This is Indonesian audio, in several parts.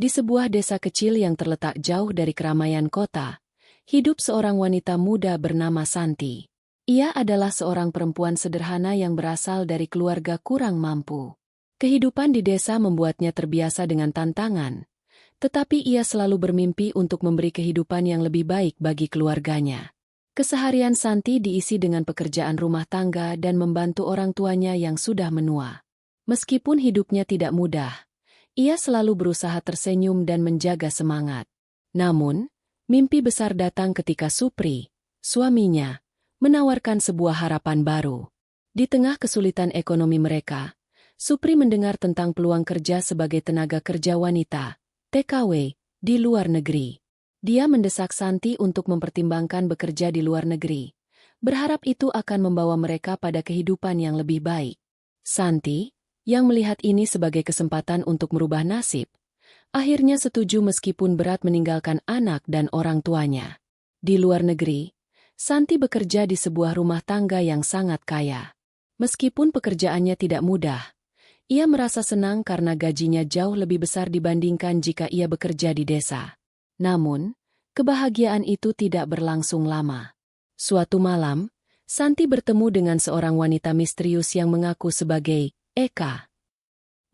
Di sebuah desa kecil yang terletak jauh dari keramaian kota, hidup seorang wanita muda bernama Santi. Ia adalah seorang perempuan sederhana yang berasal dari keluarga kurang mampu. Kehidupan di desa membuatnya terbiasa dengan tantangan, tetapi ia selalu bermimpi untuk memberi kehidupan yang lebih baik bagi keluarganya. Keseharian Santi diisi dengan pekerjaan rumah tangga dan membantu orang tuanya yang sudah menua. Meskipun hidupnya tidak mudah, ia selalu berusaha tersenyum dan menjaga semangat. Namun, mimpi besar datang ketika Supri, suaminya, menawarkan sebuah harapan baru. Di tengah kesulitan ekonomi mereka, Supri mendengar tentang peluang kerja sebagai tenaga kerja wanita, TKW, di luar negeri. Dia mendesak Santi untuk mempertimbangkan bekerja di luar negeri, berharap itu akan membawa mereka pada kehidupan yang lebih baik. Santi, yang melihat ini sebagai kesempatan untuk merubah nasib, akhirnya setuju meskipun berat meninggalkan anak dan orang tuanya. Di luar negeri, Santi bekerja di sebuah rumah tangga yang sangat kaya. Meskipun pekerjaannya tidak mudah, ia merasa senang karena gajinya jauh lebih besar dibandingkan jika ia bekerja di desa. Namun, kebahagiaan itu tidak berlangsung lama. Suatu malam, Santi bertemu dengan seorang wanita misterius yang mengaku sebagai Eka.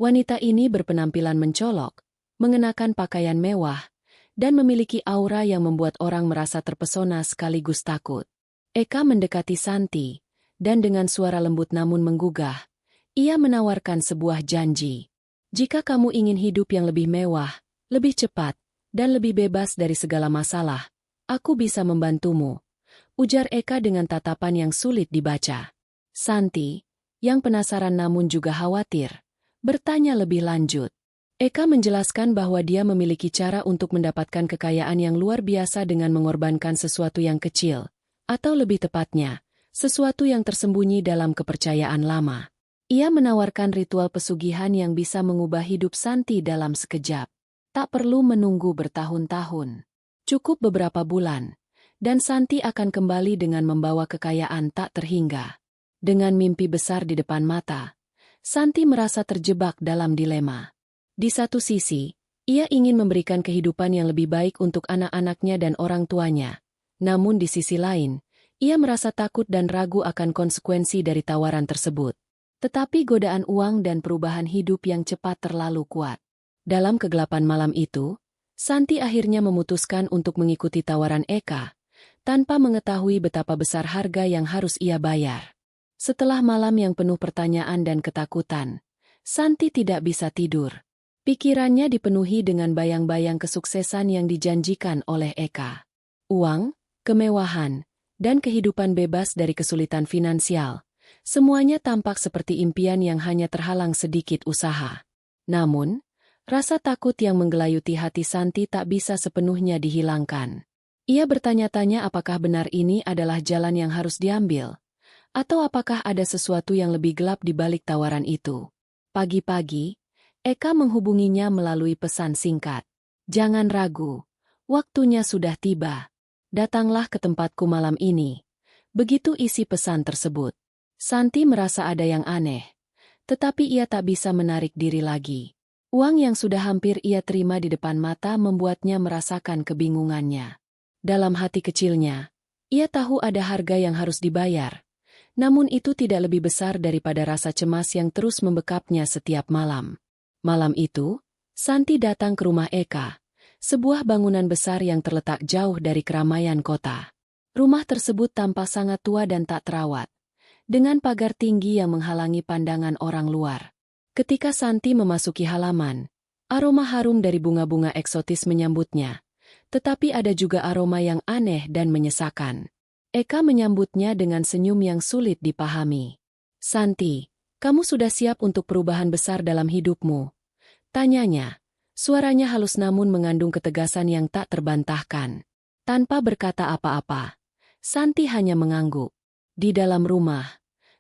Wanita ini berpenampilan mencolok, mengenakan pakaian mewah, dan memiliki aura yang membuat orang merasa terpesona sekaligus takut. Eka mendekati Santi, dan dengan suara lembut namun menggugah, ia menawarkan sebuah janji. Jika kamu ingin hidup yang lebih mewah, lebih cepat, dan lebih bebas dari segala masalah, aku bisa membantumu, ujar Eka dengan tatapan yang sulit dibaca. Santi, yang penasaran namun juga khawatir, bertanya lebih lanjut. Eka menjelaskan bahwa dia memiliki cara untuk mendapatkan kekayaan yang luar biasa dengan mengorbankan sesuatu yang kecil, atau lebih tepatnya, sesuatu yang tersembunyi dalam kepercayaan lama. Ia menawarkan ritual pesugihan yang bisa mengubah hidup Santi dalam sekejap. Tak perlu menunggu bertahun-tahun. Cukup beberapa bulan, dan Santi akan kembali dengan membawa kekayaan tak terhingga. Dengan mimpi besar di depan mata, Santi merasa terjebak dalam dilema. Di satu sisi, ia ingin memberikan kehidupan yang lebih baik untuk anak-anaknya dan orang tuanya. Namun di sisi lain, ia merasa takut dan ragu akan konsekuensi dari tawaran tersebut. Tetapi godaan uang dan perubahan hidup yang cepat terlalu kuat. Dalam kegelapan malam itu, Santi akhirnya memutuskan untuk mengikuti tawaran Eka, tanpa mengetahui betapa besar harga yang harus ia bayar. Setelah malam yang penuh pertanyaan dan ketakutan, Santi tidak bisa tidur. Pikirannya dipenuhi dengan bayang-bayang kesuksesan yang dijanjikan oleh Eka. Uang, kemewahan, dan kehidupan bebas dari kesulitan finansial. Semuanya tampak seperti impian yang hanya terhalang sedikit usaha. Namun, rasa takut yang menggelayuti hati Santi tak bisa sepenuhnya dihilangkan. Ia bertanya-tanya apakah benar ini adalah jalan yang harus diambil, atau apakah ada sesuatu yang lebih gelap di balik tawaran itu. Pagi-pagi, Eka menghubunginya melalui pesan singkat. Jangan ragu, waktunya sudah tiba. Datanglah ke tempatku malam ini. Begitu isi pesan tersebut. Santi merasa ada yang aneh, tetapi ia tak bisa menarik diri lagi. Uang yang sudah hampir ia terima di depan mata membuatnya merasakan kebingungannya. Dalam hati kecilnya, ia tahu ada harga yang harus dibayar. Namun itu tidak lebih besar daripada rasa cemas yang terus membekapnya setiap malam. Malam itu, Santi datang ke rumah Eka, sebuah bangunan besar yang terletak jauh dari keramaian kota. Rumah tersebut tampak sangat tua dan tak terawat, dengan pagar tinggi yang menghalangi pandangan orang luar. Ketika Santi memasuki halaman, aroma harum dari bunga-bunga eksotis menyambutnya, tetapi ada juga aroma yang aneh dan menyesakan. Eka menyambutnya dengan senyum yang sulit dipahami. Santi, kamu sudah siap untuk perubahan besar dalam hidupmu? Tanyanya. Suaranya halus namun mengandung ketegasan yang tak terbantahkan. Tanpa berkata apa-apa, Santi hanya mengangguk. Di dalam rumah,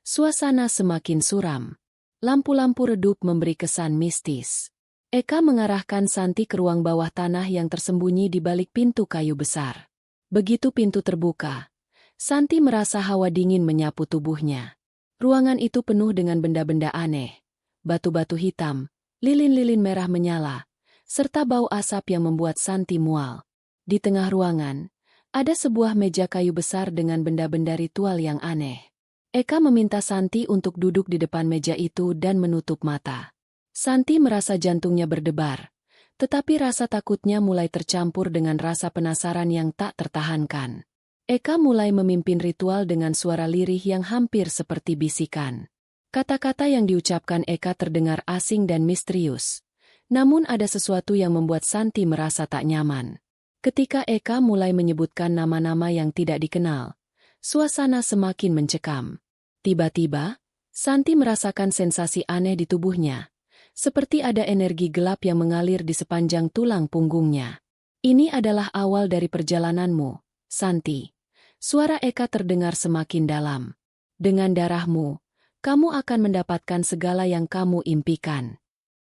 suasana semakin suram. Lampu-lampu redup memberi kesan mistis. Eka mengarahkan Santi ke ruang bawah tanah yang tersembunyi di balik pintu kayu besar. Begitu pintu terbuka, Santi merasa hawa dingin menyapu tubuhnya. Ruangan itu penuh dengan benda-benda aneh. Batu-batu hitam, lilin-lilin merah menyala, serta bau asap yang membuat Santi mual. Di tengah ruangan, ada sebuah meja kayu besar dengan benda-benda ritual yang aneh. Eka meminta Santi untuk duduk di depan meja itu dan menutup mata. Santi merasa jantungnya berdebar, tetapi rasa takutnya mulai tercampur dengan rasa penasaran yang tak tertahankan. Eka mulai memimpin ritual dengan suara lirih yang hampir seperti bisikan. Kata-kata yang diucapkan Eka terdengar asing dan misterius. Namun ada sesuatu yang membuat Santi merasa tak nyaman. Ketika Eka mulai menyebutkan nama-nama yang tidak dikenal, suasana semakin mencekam. Tiba-tiba, Santi merasakan sensasi aneh di tubuhnya. Seperti ada energi gelap yang mengalir di sepanjang tulang punggungnya. Ini adalah awal dari perjalananmu, Santi. Suara Eka terdengar semakin dalam. Dengan darahmu, kamu akan mendapatkan segala yang kamu impikan.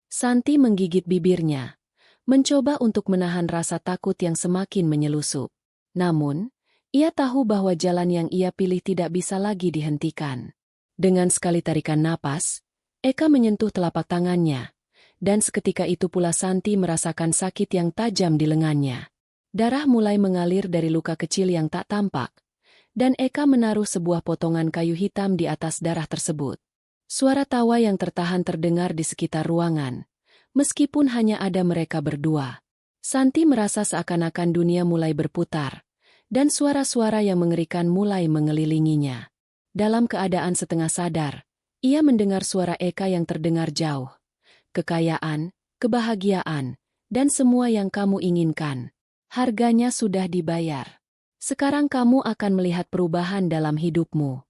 Santi menggigit bibirnya, mencoba untuk menahan rasa takut yang semakin menyelusup. Namun, ia tahu bahwa jalan yang ia pilih tidak bisa lagi dihentikan. Dengan sekali tarikan napas, Eka menyentuh telapak tangannya, dan seketika itu pula Santi merasakan sakit yang tajam di lengannya. Darah mulai mengalir dari luka kecil yang tak tampak, dan Eka menaruh sebuah potongan kayu hitam di atas darah tersebut. Suara tawa yang tertahan terdengar di sekitar ruangan, meskipun hanya ada mereka berdua. Santi merasa seakan-akan dunia mulai berputar, dan suara-suara yang mengerikan mulai mengelilinginya. Dalam keadaan setengah sadar, ia mendengar suara Eka yang terdengar jauh. Kekayaan, kebahagiaan, dan semua yang kamu inginkan. Harganya sudah dibayar. Sekarang kamu akan melihat perubahan dalam hidupmu.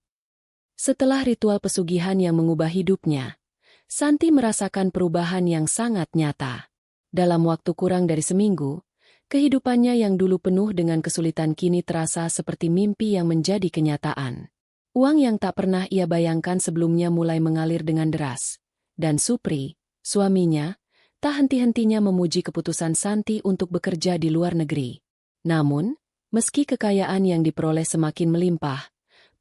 Setelah ritual pesugihan yang mengubah hidupnya, Santi merasakan perubahan yang sangat nyata. Dalam waktu kurang dari seminggu, kehidupannya yang dulu penuh dengan kesulitan kini terasa seperti mimpi yang menjadi kenyataan. Uang yang tak pernah ia bayangkan sebelumnya mulai mengalir dengan deras. Dan Supri, suaminya, tak henti-hentinya memuji keputusan Santi untuk bekerja di luar negeri. Namun, meski kekayaan yang diperoleh semakin melimpah,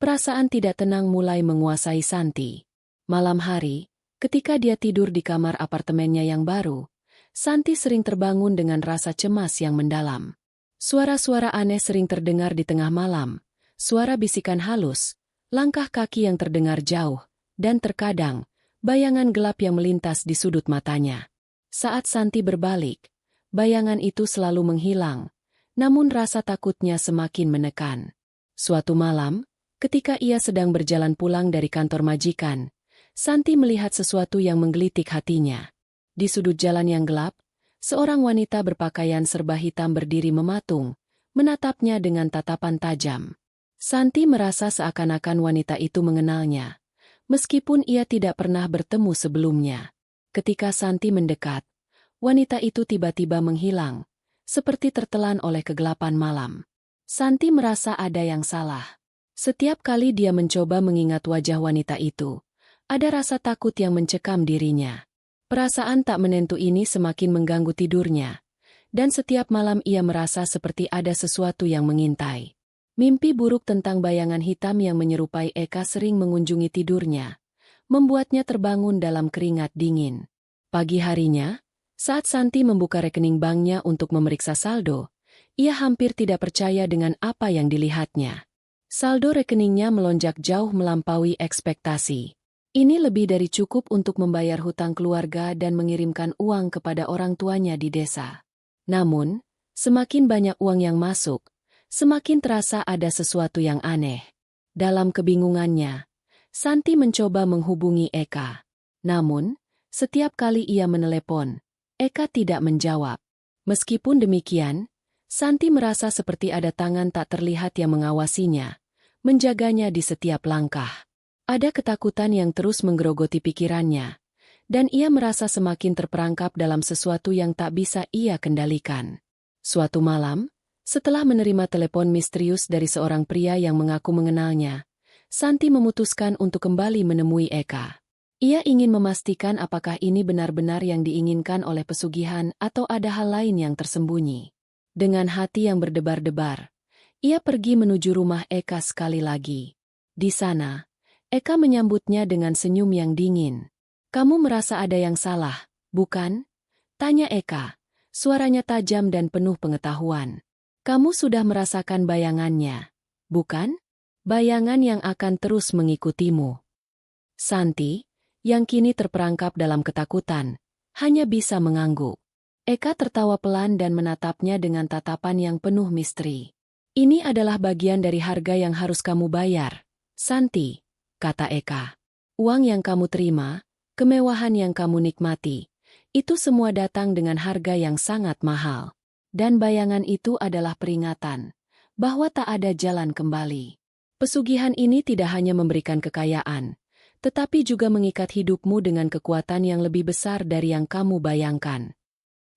perasaan tidak tenang mulai menguasai Santi. Malam hari, ketika dia tidur di kamar apartemennya yang baru, Santi sering terbangun dengan rasa cemas yang mendalam. Suara-suara aneh sering terdengar di tengah malam, suara bisikan halus, langkah kaki yang terdengar jauh, dan terkadang, bayangan gelap yang melintas di sudut matanya. Saat Santi berbalik, bayangan itu selalu menghilang, namun rasa takutnya semakin menekan. Suatu malam, ketika ia sedang berjalan pulang dari kantor majikan, Santi melihat sesuatu yang menggelitik hatinya. Di sudut jalan yang gelap, seorang wanita berpakaian serba hitam berdiri mematung, menatapnya dengan tatapan tajam. Santi merasa seakan-akan wanita itu mengenalnya, meskipun ia tidak pernah bertemu sebelumnya. Ketika Santi mendekat, wanita itu tiba-tiba menghilang, seperti tertelan oleh kegelapan malam. Santi merasa ada yang salah. Setiap kali dia mencoba mengingat wajah wanita itu, ada rasa takut yang mencekam dirinya. Perasaan tak menentu ini semakin mengganggu tidurnya, dan setiap malam ia merasa seperti ada sesuatu yang mengintai. Mimpi buruk tentang bayangan hitam yang menyerupai Eka sering mengunjungi tidurnya, membuatnya terbangun dalam keringat dingin. Pagi harinya, saat Santi membuka rekening banknya untuk memeriksa saldo, ia hampir tidak percaya dengan apa yang dilihatnya. Saldo rekeningnya melonjak jauh melampaui ekspektasi. Ini lebih dari cukup untuk membayar hutang keluarga dan mengirimkan uang kepada orang tuanya di desa. Namun, semakin banyak uang yang masuk, semakin terasa ada sesuatu yang aneh. Dalam kebingungannya, Santi mencoba menghubungi Eka. Namun, setiap kali ia menelepon, Eka tidak menjawab. Meskipun demikian, Santi merasa seperti ada tangan tak terlihat yang mengawasinya, menjaganya di setiap langkah. Ada ketakutan yang terus menggerogoti pikirannya, dan ia merasa semakin terperangkap dalam sesuatu yang tak bisa ia kendalikan. Suatu malam, setelah menerima telepon misterius dari seorang pria yang mengaku mengenalnya, Santi memutuskan untuk kembali menemui Eka. Ia ingin memastikan apakah ini benar-benar yang diinginkan oleh pesugihan atau ada hal lain yang tersembunyi. Dengan hati yang berdebar-debar, ia pergi menuju rumah Eka sekali lagi. Di sana, Eka menyambutnya dengan senyum yang dingin. "Kamu merasa ada yang salah, bukan?" tanya Eka, Suaranya tajam dan penuh pengetahuan. Kamu sudah merasakan bayangannya, bukan? Bayangan yang akan terus mengikutimu. Santi, yang kini terperangkap dalam ketakutan, hanya bisa mengangguk. Eka tertawa pelan dan menatapnya dengan tatapan yang penuh misteri. Ini adalah bagian dari harga yang harus kamu bayar, Santi, kata Eka. Uang yang kamu terima, kemewahan yang kamu nikmati, itu semua datang dengan harga yang sangat mahal. Dan bayangan itu adalah peringatan bahwa tak ada jalan kembali. Pesugihan ini tidak hanya memberikan kekayaan, tetapi juga mengikat hidupmu dengan kekuatan yang lebih besar dari yang kamu bayangkan.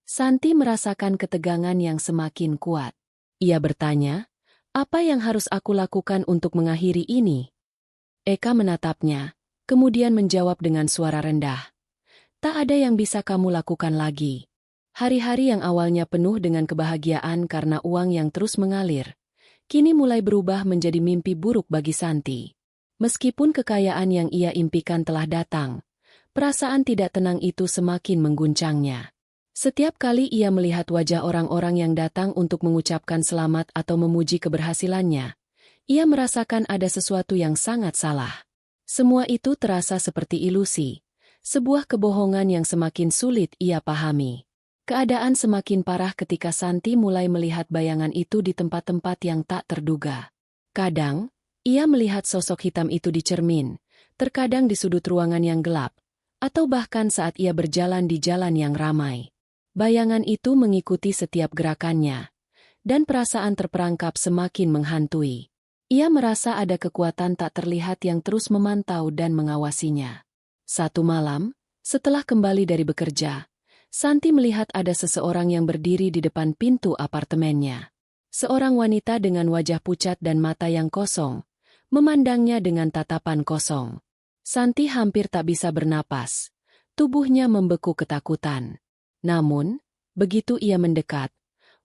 Santi merasakan ketegangan yang semakin kuat. Ia bertanya, apa yang harus aku lakukan untuk mengakhiri ini? Eka menatapnya, kemudian menjawab dengan suara rendah. Tak ada yang bisa kamu lakukan lagi. Hari-hari yang awalnya penuh dengan kebahagiaan karena uang yang terus mengalir, kini mulai berubah menjadi mimpi buruk bagi Santi. Meskipun kekayaan yang ia impikan telah datang, perasaan tidak tenang itu semakin mengguncangnya. Setiap kali ia melihat wajah orang-orang yang datang untuk mengucapkan selamat atau memuji keberhasilannya, ia merasakan ada sesuatu yang sangat salah. Semua itu terasa seperti ilusi, sebuah kebohongan yang semakin sulit ia pahami. Keadaan semakin parah ketika Santi mulai melihat bayangan itu di tempat-tempat yang tak terduga. Kadang, ia melihat sosok hitam itu di cermin, terkadang di sudut ruangan yang gelap, atau bahkan saat ia berjalan di jalan yang ramai. Bayangan itu mengikuti setiap gerakannya, dan perasaan terperangkap semakin menghantui. Ia merasa ada kekuatan tak terlihat yang terus memantau dan mengawasinya. Satu malam, setelah kembali dari bekerja, Santi melihat ada seseorang yang berdiri di depan pintu apartemennya. Seorang wanita dengan wajah pucat dan mata yang kosong, memandangnya dengan tatapan kosong. Santi hampir tak bisa bernapas. Tubuhnya membeku ketakutan. Namun, begitu ia mendekat,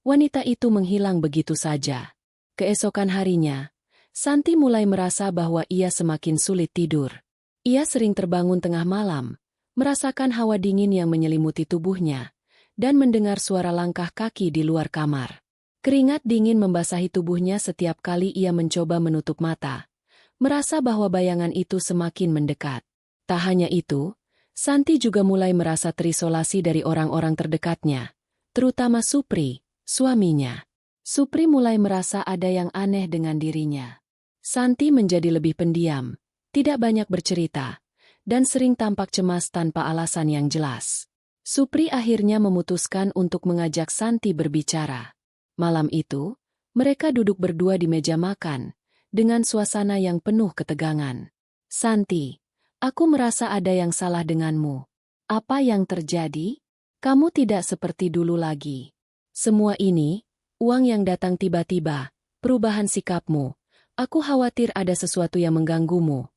wanita itu menghilang begitu saja. Keesokan harinya, Santi mulai merasa bahwa ia semakin sulit tidur. Ia sering terbangun tengah malam, merasakan hawa dingin yang menyelimuti tubuhnya, dan mendengar suara langkah kaki di luar kamar. Keringat dingin membasahi tubuhnya setiap kali ia mencoba menutup mata, merasa bahwa bayangan itu semakin mendekat. Tak hanya itu, Santi juga mulai merasa terisolasi dari orang-orang terdekatnya, terutama Supri, suaminya. Supri mulai merasa ada yang aneh dengan dirinya. Santi menjadi lebih pendiam, tidak banyak bercerita, dan sering tampak cemas tanpa alasan yang jelas. Supri akhirnya memutuskan untuk mengajak Santi berbicara. Malam itu, mereka duduk berdua di meja makan, dengan suasana yang penuh ketegangan. Santi, aku merasa ada yang salah denganmu. Apa yang terjadi? Kamu tidak seperti dulu lagi. Semua ini, uang yang datang tiba-tiba, perubahan sikapmu. Aku khawatir ada sesuatu yang mengganggumu,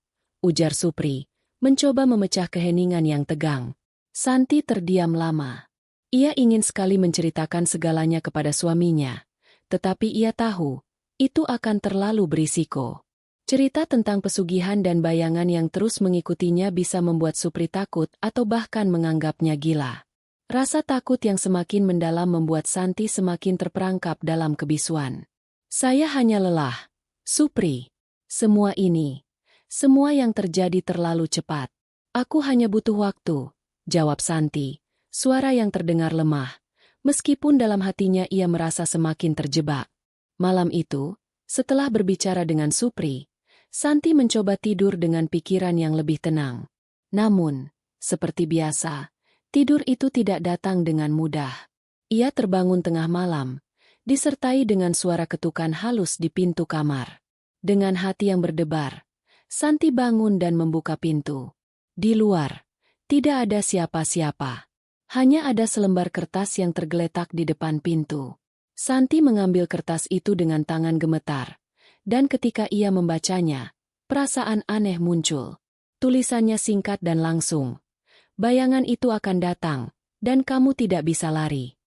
ujar Supri, mencoba memecah keheningan yang tegang. Santi terdiam lama. Ia ingin sekali menceritakan segalanya kepada suaminya, tetapi ia tahu, itu akan terlalu berisiko. Cerita tentang pesugihan dan bayangan yang terus mengikutinya bisa membuat Supri takut atau bahkan menganggapnya gila. Rasa takut yang semakin mendalam membuat Santi semakin terperangkap dalam kebisuan. Saya hanya lelah, Supri. Semua yang terjadi terlalu cepat. Aku hanya butuh waktu, jawab Santi, suara yang terdengar lemah, meskipun dalam hatinya ia merasa semakin terjebak. Malam itu, setelah berbicara dengan Supri, Santi mencoba tidur dengan pikiran yang lebih tenang. Namun, seperti biasa, tidur itu tidak datang dengan mudah. Ia terbangun tengah malam, disertai dengan suara ketukan halus di pintu kamar. Dengan hati yang berdebar, Santi bangun dan membuka pintu. Di luar, tidak ada siapa-siapa. Hanya ada selembar kertas yang tergeletak di depan pintu. Santi mengambil kertas itu dengan tangan gemetar, dan ketika ia membacanya, perasaan aneh muncul. Tulisannya singkat dan langsung. Bayangan itu akan datang, dan kamu tidak bisa lari.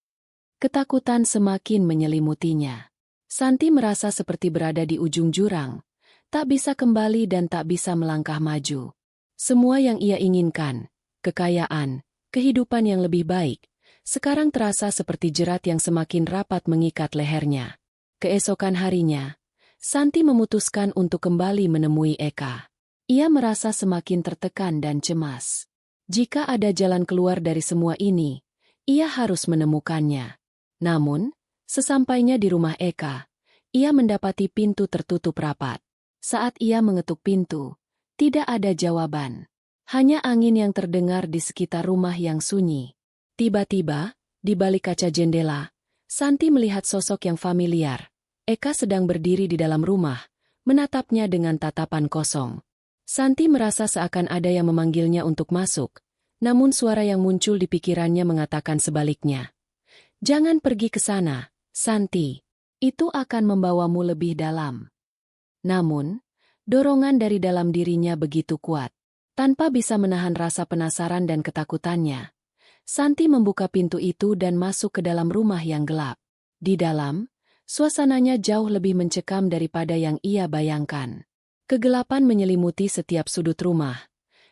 Ketakutan semakin menyelimutinya. Santi merasa seperti berada di ujung jurang, tak bisa kembali dan tak bisa melangkah maju. Semua yang ia inginkan, kekayaan, kehidupan yang lebih baik, sekarang terasa seperti jerat yang semakin rapat mengikat lehernya. Keesokan harinya, Santi memutuskan untuk kembali menemui Eka. Ia merasa semakin tertekan dan cemas. Jika ada jalan keluar dari semua ini, ia harus menemukannya. Namun, sesampainya di rumah Eka, ia mendapati pintu tertutup rapat. Saat ia mengetuk pintu, tidak ada jawaban. Hanya angin yang terdengar di sekitar rumah yang sunyi. Tiba-tiba, di balik kaca jendela, Santi melihat sosok yang familiar. Eka sedang berdiri di dalam rumah, menatapnya dengan tatapan kosong. Santi merasa seakan ada yang memanggilnya untuk masuk, namun suara yang muncul di pikirannya mengatakan sebaliknya. Jangan pergi ke sana, Santi. Itu akan membawamu lebih dalam. Namun, dorongan dari dalam dirinya begitu kuat. Tanpa bisa menahan rasa penasaran dan ketakutannya, Santi membuka pintu itu dan masuk ke dalam rumah yang gelap. Di dalam, suasananya jauh lebih mencekam daripada yang ia bayangkan. Kegelapan menyelimuti setiap sudut rumah,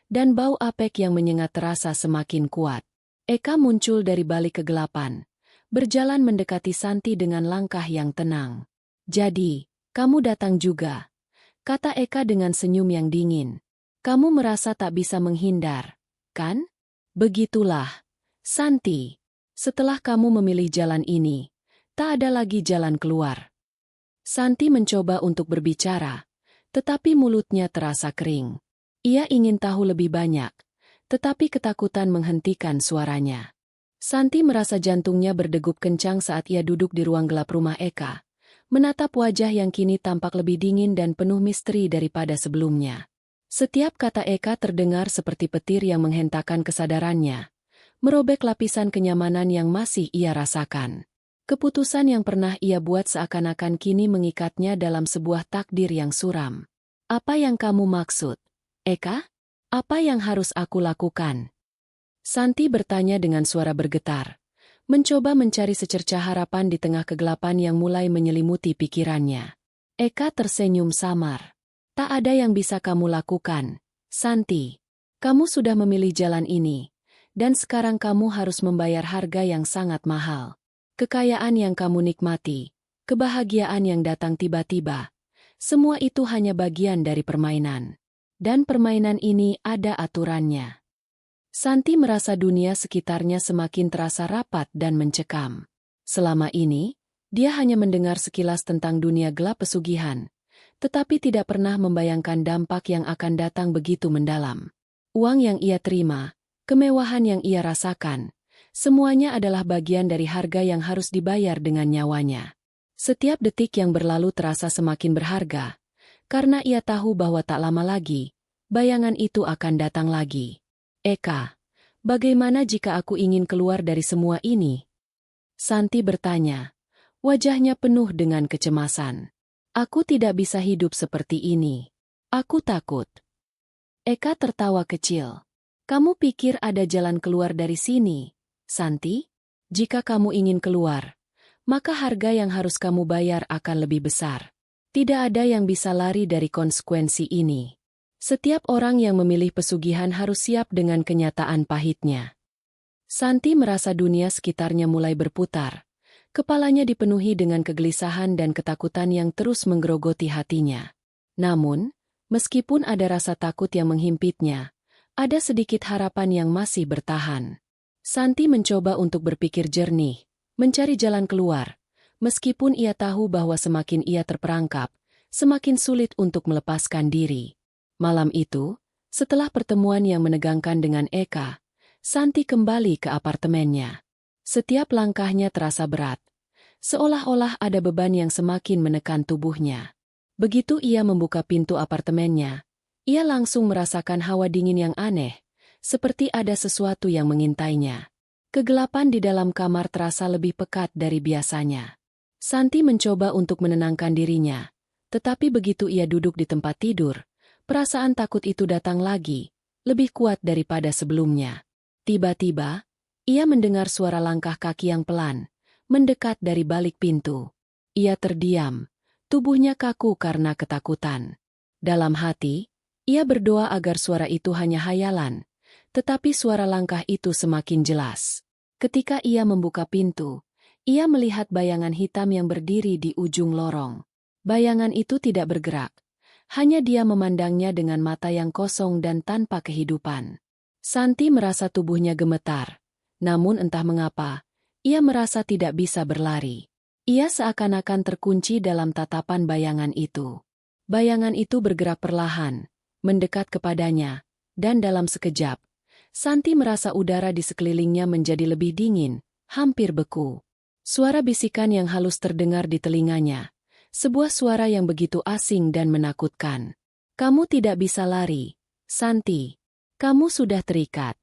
dan bau apek yang menyengat terasa semakin kuat. Eka muncul dari balik kegelapan, berjalan mendekati Santi dengan langkah yang tenang. "Jadi, kamu datang juga," kata Eka dengan senyum yang dingin. "Kamu merasa tak bisa menghindar, kan? Begitulah, Santi. Setelah kamu memilih jalan ini, tak ada lagi jalan keluar." Santi mencoba untuk berbicara, tetapi mulutnya terasa kering. Ia ingin tahu lebih banyak, tetapi ketakutan menghentikan suaranya. Santi merasa jantungnya berdegup kencang saat ia duduk di ruang gelap rumah Eka, menatap wajah yang kini tampak lebih dingin dan penuh misteri daripada sebelumnya. Setiap kata Eka terdengar seperti petir yang menghentakkan kesadarannya, merobek lapisan kenyamanan yang masih ia rasakan. Keputusan yang pernah ia buat seakan-akan kini mengikatnya dalam sebuah takdir yang suram. "Apa yang kamu maksud, Eka? Apa yang harus aku lakukan?" Santi bertanya dengan suara bergetar, mencoba mencari secercah harapan di tengah kegelapan yang mulai menyelimuti pikirannya. Eka tersenyum samar. "Tak ada yang bisa kamu lakukan, Santi. Kamu sudah memilih jalan ini, dan sekarang kamu harus membayar harga yang sangat mahal. Kekayaan yang kamu nikmati, kebahagiaan yang datang tiba-tiba, semua itu hanya bagian dari permainan. Dan permainan ini ada aturannya." Santi merasa dunia sekitarnya semakin terasa rapat dan mencekam. Selama ini, dia hanya mendengar sekilas tentang dunia gelap pesugihan, tetapi tidak pernah membayangkan dampak yang akan datang begitu mendalam. Uang yang ia terima, kemewahan yang ia rasakan, semuanya adalah bagian dari harga yang harus dibayar dengan nyawanya. Setiap detik yang berlalu terasa semakin berharga, karena ia tahu bahwa tak lama lagi, bayangan itu akan datang lagi. "Eka, bagaimana jika aku ingin keluar dari semua ini?" Santi bertanya, wajahnya penuh dengan kecemasan. "Aku tidak bisa hidup seperti ini. Aku takut." Eka tertawa kecil. "Kamu pikir ada jalan keluar dari sini, Santi? Jika kamu ingin keluar, maka harga yang harus kamu bayar akan lebih besar. Tidak ada yang bisa lari dari konsekuensi ini. Setiap orang yang memilih pesugihan harus siap dengan kenyataan pahitnya." Santi merasa dunia sekitarnya mulai berputar. Kepalanya dipenuhi dengan kegelisahan dan ketakutan yang terus menggerogoti hatinya. Namun, meskipun ada rasa takut yang menghimpitnya, ada sedikit harapan yang masih bertahan. Santi mencoba untuk berpikir jernih, mencari jalan keluar, meskipun ia tahu bahwa semakin ia terperangkap, semakin sulit untuk melepaskan diri. Malam itu, setelah pertemuan yang menegangkan dengan Eka, Santi kembali ke apartemennya. Setiap langkahnya terasa berat, seolah-olah ada beban yang semakin menekan tubuhnya. Begitu ia membuka pintu apartemennya, ia langsung merasakan hawa dingin yang aneh, seperti ada sesuatu yang mengintainya. Kegelapan di dalam kamar terasa lebih pekat dari biasanya. Santi mencoba untuk menenangkan dirinya, tetapi begitu ia duduk di tempat tidur, perasaan takut itu datang lagi, lebih kuat daripada sebelumnya. Tiba-tiba, ia mendengar suara langkah kaki yang pelan, mendekat dari balik pintu. Ia terdiam, tubuhnya kaku karena ketakutan. Dalam hati, ia berdoa agar suara itu hanya hayalan, tetapi suara langkah itu semakin jelas. Ketika ia membuka pintu, ia melihat bayangan hitam yang berdiri di ujung lorong. Bayangan itu tidak bergerak. Hanya dia memandangnya dengan mata yang kosong dan tanpa kehidupan. Santi merasa tubuhnya gemetar. Namun entah mengapa, ia merasa tidak bisa berlari. Ia seakan-akan terkunci dalam tatapan bayangan itu. Bayangan itu bergerak perlahan, mendekat kepadanya, dan dalam sekejap, Santi merasa udara di sekelilingnya menjadi lebih dingin, hampir beku. Suara bisikan yang halus terdengar di telinganya. Sebuah suara yang begitu asing dan menakutkan. Kamu tidak bisa lari, Santi. Kamu sudah terikat.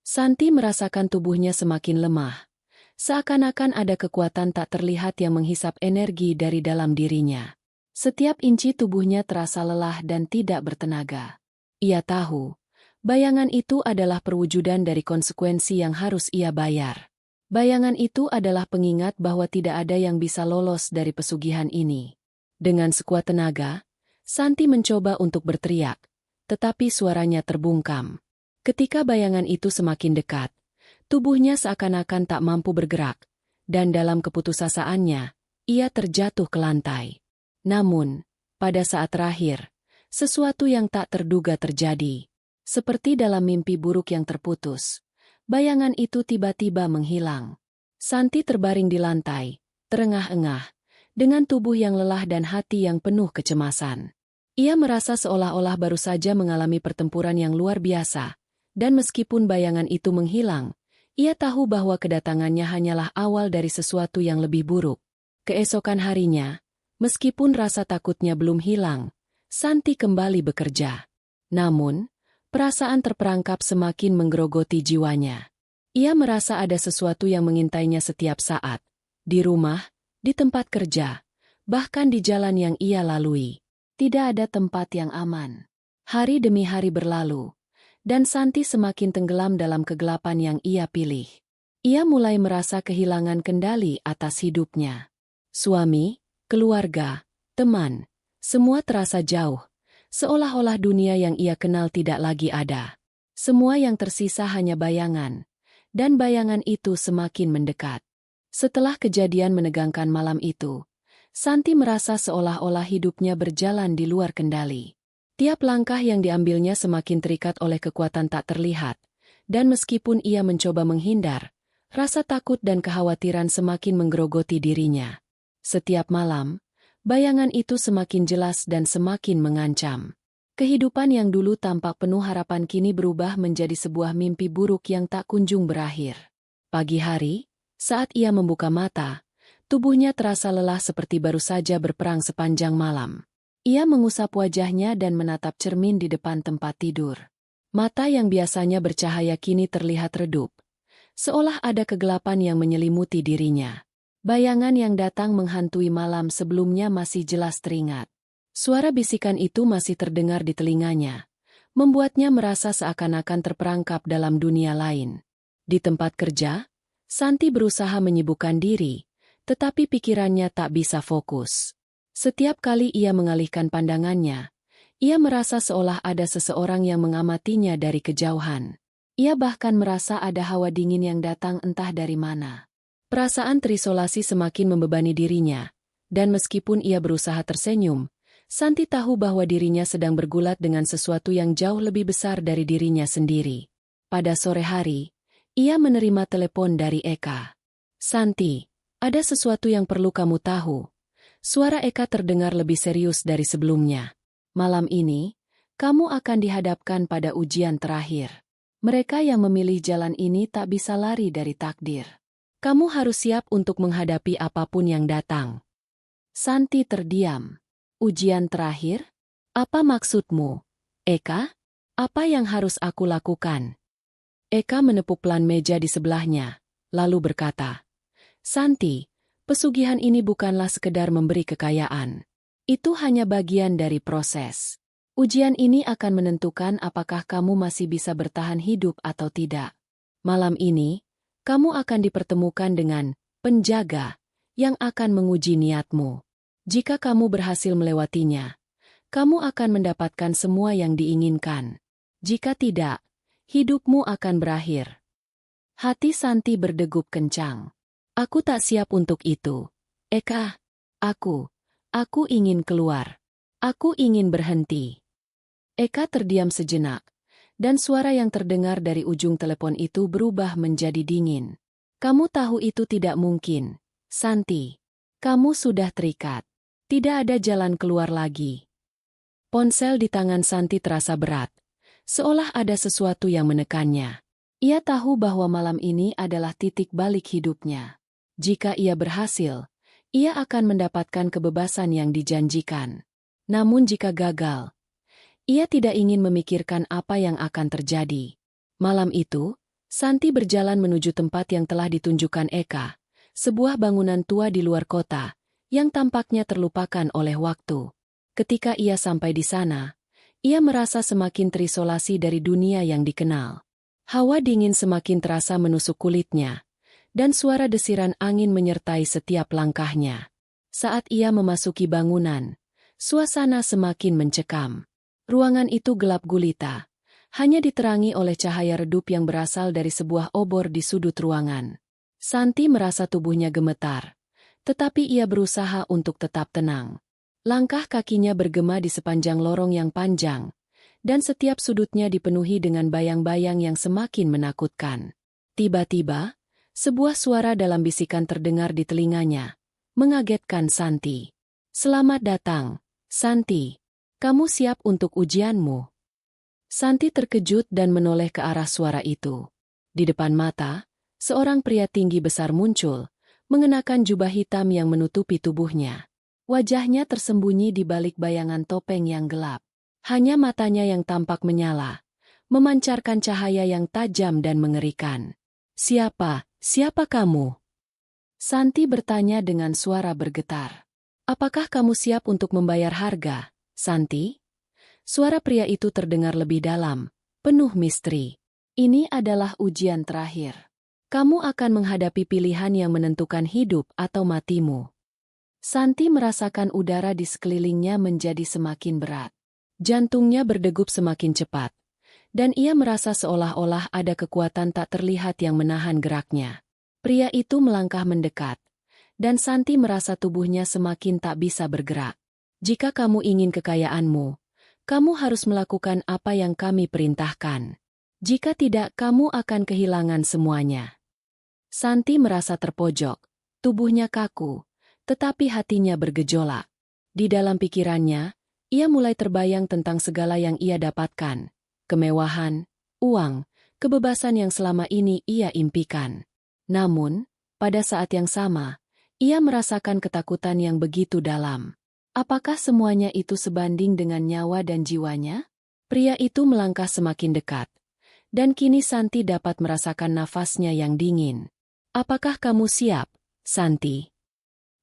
Santi merasakan tubuhnya semakin lemah. Seakan-akan ada kekuatan tak terlihat yang menghisap energi dari dalam dirinya. Setiap inci tubuhnya terasa lelah dan tidak bertenaga. Ia tahu, bayangan itu adalah perwujudan dari konsekuensi yang harus ia bayar. Bayangan itu adalah pengingat bahwa tidak ada yang bisa lolos dari pesugihan ini. Dengan sekuat tenaga, Santi mencoba untuk berteriak, tetapi suaranya terbungkam. Ketika bayangan itu semakin dekat, tubuhnya seakan-akan tak mampu bergerak, dan dalam keputusasaan-nya, ia terjatuh ke lantai. Namun, pada saat terakhir, sesuatu yang tak terduga terjadi. Seperti dalam mimpi buruk yang terputus. Bayangan itu tiba-tiba menghilang. Santi terbaring di lantai, terengah-engah, dengan tubuh yang lelah dan hati yang penuh kecemasan. Ia merasa seolah-olah baru saja mengalami pertempuran yang luar biasa, dan meskipun bayangan itu menghilang, ia tahu bahwa kedatangannya hanyalah awal dari sesuatu yang lebih buruk. Keesokan harinya, meskipun rasa takutnya belum hilang, Santi kembali bekerja. Namun, perasaan terperangkap semakin menggerogoti jiwanya. Ia merasa ada sesuatu yang mengintainya setiap saat. Di rumah, di tempat kerja, bahkan di jalan yang ia lalui. Tidak ada tempat yang aman. Hari demi hari berlalu, dan Santi semakin tenggelam dalam kegelapan yang ia pilih. Ia mulai merasa kehilangan kendali atas hidupnya. Suami, keluarga, teman, semua terasa jauh. Seolah-olah dunia yang ia kenal tidak lagi ada. Semua yang tersisa hanya bayangan, dan bayangan itu semakin mendekat. Setelah kejadian menegangkan malam itu, Santi merasa seolah-olah hidupnya berjalan di luar kendali. Tiap langkah yang diambilnya semakin terikat oleh kekuatan tak terlihat, dan meskipun ia mencoba menghindar, rasa takut dan kekhawatiran semakin menggerogoti dirinya. Setiap malam, bayangan itu semakin jelas dan semakin mengancam. Kehidupan yang dulu tampak penuh harapan kini berubah menjadi sebuah mimpi buruk yang tak kunjung berakhir. Pagi hari, saat ia membuka mata, tubuhnya terasa lelah seperti baru saja berperang sepanjang malam. Ia mengusap wajahnya dan menatap cermin di depan tempat tidur. Mata yang biasanya bercahaya kini terlihat redup, seolah ada kegelapan yang menyelimuti dirinya. Bayangan yang datang menghantui malam sebelumnya masih jelas teringat. Suara bisikan itu masih terdengar di telinganya, membuatnya merasa seakan-akan terperangkap dalam dunia lain. Di tempat kerja, Santi berusaha menyibukkan diri, tetapi pikirannya tak bisa fokus. Setiap kali ia mengalihkan pandangannya, ia merasa seolah ada seseorang yang mengamatinya dari kejauhan. Ia bahkan merasa ada hawa dingin yang datang entah dari mana. Perasaan terisolasi semakin membebani dirinya, dan meskipun ia berusaha tersenyum, Santi tahu bahwa dirinya sedang bergulat dengan sesuatu yang jauh lebih besar dari dirinya sendiri. Pada sore hari, ia menerima telepon dari Eka. "Santi, ada sesuatu yang perlu kamu tahu." Suara Eka terdengar lebih serius dari sebelumnya. "Malam ini, kamu akan dihadapkan pada ujian terakhir. Mereka yang memilih jalan ini tak bisa lari dari takdir. Kamu harus siap untuk menghadapi apapun yang datang." Santi terdiam. "Ujian terakhir? Apa maksudmu, Eka? Apa yang harus aku lakukan?" Eka menepuk pelan meja di sebelahnya, lalu berkata, "Santi, pesugihan ini bukanlah sekedar memberi kekayaan. Itu hanya bagian dari proses. Ujian ini akan menentukan apakah kamu masih bisa bertahan hidup atau tidak. Malam ini, kamu akan dipertemukan dengan penjaga yang akan menguji niatmu. Jika kamu berhasil melewatinya, kamu akan mendapatkan semua yang diinginkan. Jika tidak, hidupmu akan berakhir." Hati Santi berdegup kencang. Aku tak siap untuk itu. Eka, aku ingin keluar. Aku ingin berhenti. Eka terdiam sejenak, dan suara yang terdengar dari ujung telepon itu berubah menjadi dingin. Kamu tahu itu tidak mungkin, Santi. Kamu sudah terikat. Tidak ada jalan keluar lagi. Ponsel di tangan Santi terasa berat, seolah ada sesuatu yang menekannya. Ia tahu bahwa malam ini adalah titik balik hidupnya. Jika ia berhasil, ia akan mendapatkan kebebasan yang dijanjikan. Namun jika gagal, ia tidak ingin memikirkan apa yang akan terjadi. Malam itu, Santi berjalan menuju tempat yang telah ditunjukkan Eka, sebuah bangunan tua di luar kota, yang tampaknya terlupakan oleh waktu. Ketika ia sampai di sana, ia merasa semakin terisolasi dari dunia yang dikenal. Hawa dingin semakin terasa menusuk kulitnya, dan suara desiran angin menyertai setiap langkahnya. Saat ia memasuki bangunan, suasana semakin mencekam. Ruangan itu gelap gulita, hanya diterangi oleh cahaya redup yang berasal dari sebuah obor di sudut ruangan. Santi merasa tubuhnya gemetar, tetapi ia berusaha untuk tetap tenang. Langkah kakinya bergema di sepanjang lorong yang panjang, dan setiap sudutnya dipenuhi dengan bayang-bayang yang semakin menakutkan. Tiba-tiba, sebuah suara dalam bisikan terdengar di telinganya, mengagetkan Santi. "Selamat datang, Santi. Kamu siap untuk ujianmu?" Santi terkejut dan menoleh ke arah suara itu. Di depan mata, seorang pria tinggi besar muncul, mengenakan jubah hitam yang menutupi tubuhnya. Wajahnya tersembunyi di balik bayangan topeng yang gelap. Hanya matanya yang tampak menyala, memancarkan cahaya yang tajam dan mengerikan. Siapa kamu?" Santi bertanya dengan suara bergetar. "Apakah kamu siap untuk membayar harga, Santi?" Suara pria itu terdengar lebih dalam, penuh misteri. "Ini adalah ujian terakhir. Kamu akan menghadapi pilihan yang menentukan hidup atau matimu." Santi merasakan udara di sekelilingnya menjadi semakin berat. Jantungnya berdegup semakin cepat, dan ia merasa seolah-olah ada kekuatan tak terlihat yang menahan geraknya. Pria itu melangkah mendekat, dan Santi merasa tubuhnya semakin tak bisa bergerak. "Jika kamu ingin kekayaanmu, kamu harus melakukan apa yang kami perintahkan. Jika tidak, kamu akan kehilangan semuanya." Santi merasa terpojok, tubuhnya kaku, tetapi hatinya bergejolak. Di dalam pikirannya, ia mulai terbayang tentang segala yang ia dapatkan. Kemewahan, uang, kebebasan yang selama ini ia impikan. Namun, pada saat yang sama, ia merasakan ketakutan yang begitu dalam. Apakah semuanya itu sebanding dengan nyawa dan jiwanya? Pria itu melangkah semakin dekat, dan kini Santi dapat merasakan nafasnya yang dingin. "Apakah kamu siap, Santi?"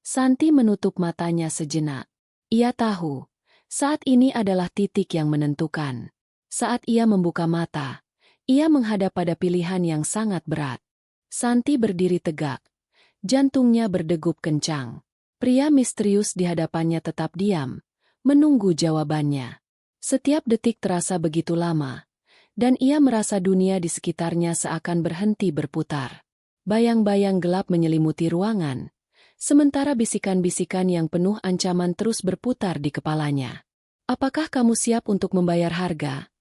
Santi menutup matanya sejenak. Ia tahu, saat ini adalah titik yang menentukan. Saat ia membuka mata, ia menghadap pada pilihan yang sangat berat. Santi berdiri tegak, jantungnya berdegup kencang. Pria misterius di hadapannya tetap diam, menunggu jawabannya. Setiap detik terasa begitu lama, dan ia merasa dunia di sekitarnya seakan berhenti berputar. Bayang-bayang gelap menyelimuti ruangan, sementara bisikan-bisikan yang penuh ancaman terus berputar di kepalanya. "Apakah kamu siap untuk membayar harga?"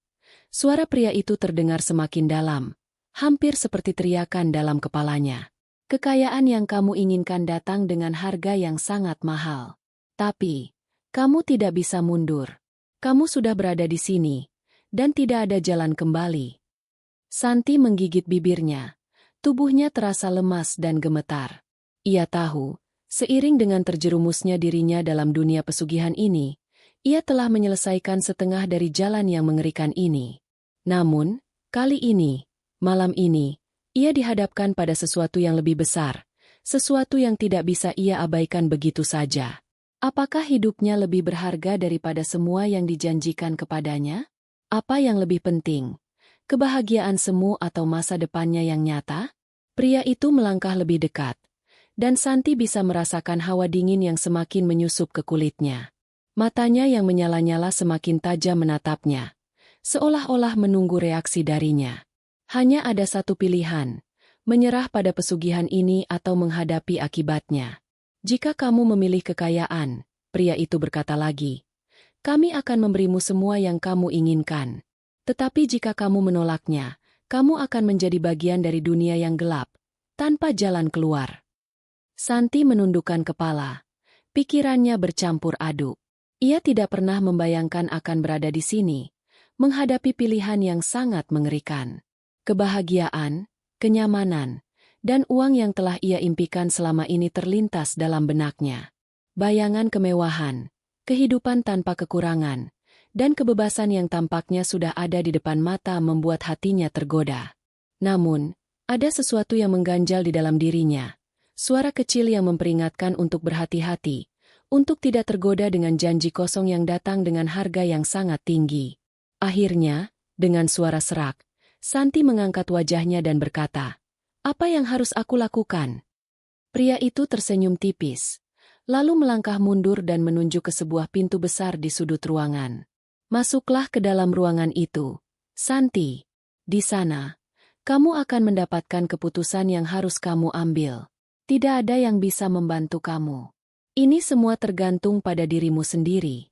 Suara pria itu terdengar semakin dalam, hampir seperti teriakan dalam kepalanya. "Kekayaan yang kamu inginkan datang dengan harga yang sangat mahal. Tapi, kamu tidak bisa mundur. Kamu sudah berada di sini, dan tidak ada jalan kembali." Santi menggigit bibirnya. Tubuhnya terasa lemas dan gemetar. Ia tahu, seiring dengan terjerumusnya dirinya dalam dunia pesugihan ini, ia telah menyelesaikan setengah dari jalan yang mengerikan ini. Namun, kali ini, malam ini, ia dihadapkan pada sesuatu yang lebih besar, sesuatu yang tidak bisa ia abaikan begitu saja. Apakah hidupnya lebih berharga daripada semua yang dijanjikan kepadanya? Apa yang lebih penting? Kebahagiaan semu atau masa depannya yang nyata? Pria itu melangkah lebih dekat, dan Santi bisa merasakan hawa dingin yang semakin menyusup ke kulitnya. Matanya yang menyala-nyala semakin tajam menatapnya, seolah-olah menunggu reaksi darinya. Hanya ada satu pilihan, Menyerah pada pesugihan ini atau menghadapi akibatnya. Jika kamu memilih kekayaan, pria itu berkata lagi, kami akan memberimu semua yang kamu inginkan. Tetapi jika kamu menolaknya, kamu akan menjadi bagian dari dunia yang gelap, tanpa jalan keluar. Santi menundukkan kepala. Pikirannya bercampur aduk. Ia tidak pernah membayangkan akan berada di sini, menghadapi pilihan yang sangat mengerikan. Kebahagiaan, kenyamanan, dan uang yang telah ia impikan selama ini terlintas dalam benaknya. Bayangan kemewahan, kehidupan tanpa kekurangan, dan kebebasan yang tampaknya sudah ada di depan mata membuat hatinya tergoda. Namun, ada sesuatu yang mengganjal di dalam dirinya. Suara kecil yang memperingatkan untuk berhati-hati, untuk tidak tergoda dengan janji kosong yang datang dengan harga yang sangat tinggi. Akhirnya, dengan suara serak, Santi mengangkat wajahnya dan berkata, apa yang harus aku lakukan? Pria itu tersenyum tipis, lalu melangkah mundur dan menunjuk ke sebuah pintu besar di sudut ruangan. Masuklah ke dalam ruangan itu, Santi. Di sana, kamu akan mendapatkan keputusan yang harus kamu ambil. Tidak ada yang bisa membantu kamu. Ini semua tergantung pada dirimu sendiri.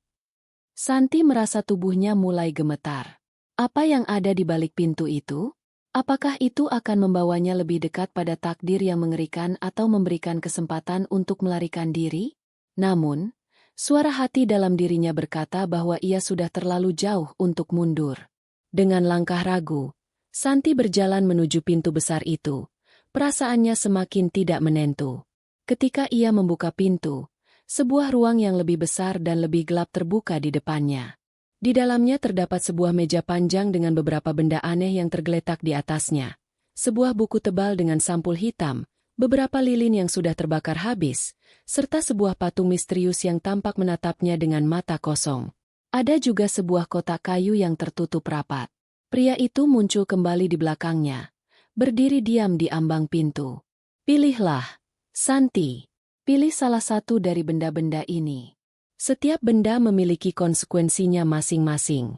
Santi merasa tubuhnya mulai gemetar. Apa yang ada di balik pintu itu? Apakah itu akan membawanya lebih dekat pada takdir yang mengerikan atau memberikan kesempatan untuk melarikan diri? Namun, suara hati dalam dirinya berkata bahwa ia sudah terlalu jauh untuk mundur. Dengan langkah ragu, Santi berjalan menuju pintu besar itu. Perasaannya semakin tidak menentu. Ketika ia membuka pintu, sebuah ruang yang lebih besar dan lebih gelap terbuka di depannya. Di dalamnya terdapat sebuah meja panjang dengan beberapa benda aneh yang tergeletak di atasnya. Sebuah buku tebal dengan sampul hitam, beberapa lilin yang sudah terbakar habis, serta sebuah patung misterius yang tampak menatapnya dengan mata kosong. Ada juga sebuah kotak kayu yang tertutup rapat. Pria itu muncul kembali di belakangnya, berdiri diam di ambang pintu. Pilihlah, Santi. Pilih salah satu dari benda-benda ini. Setiap benda memiliki konsekuensinya masing-masing.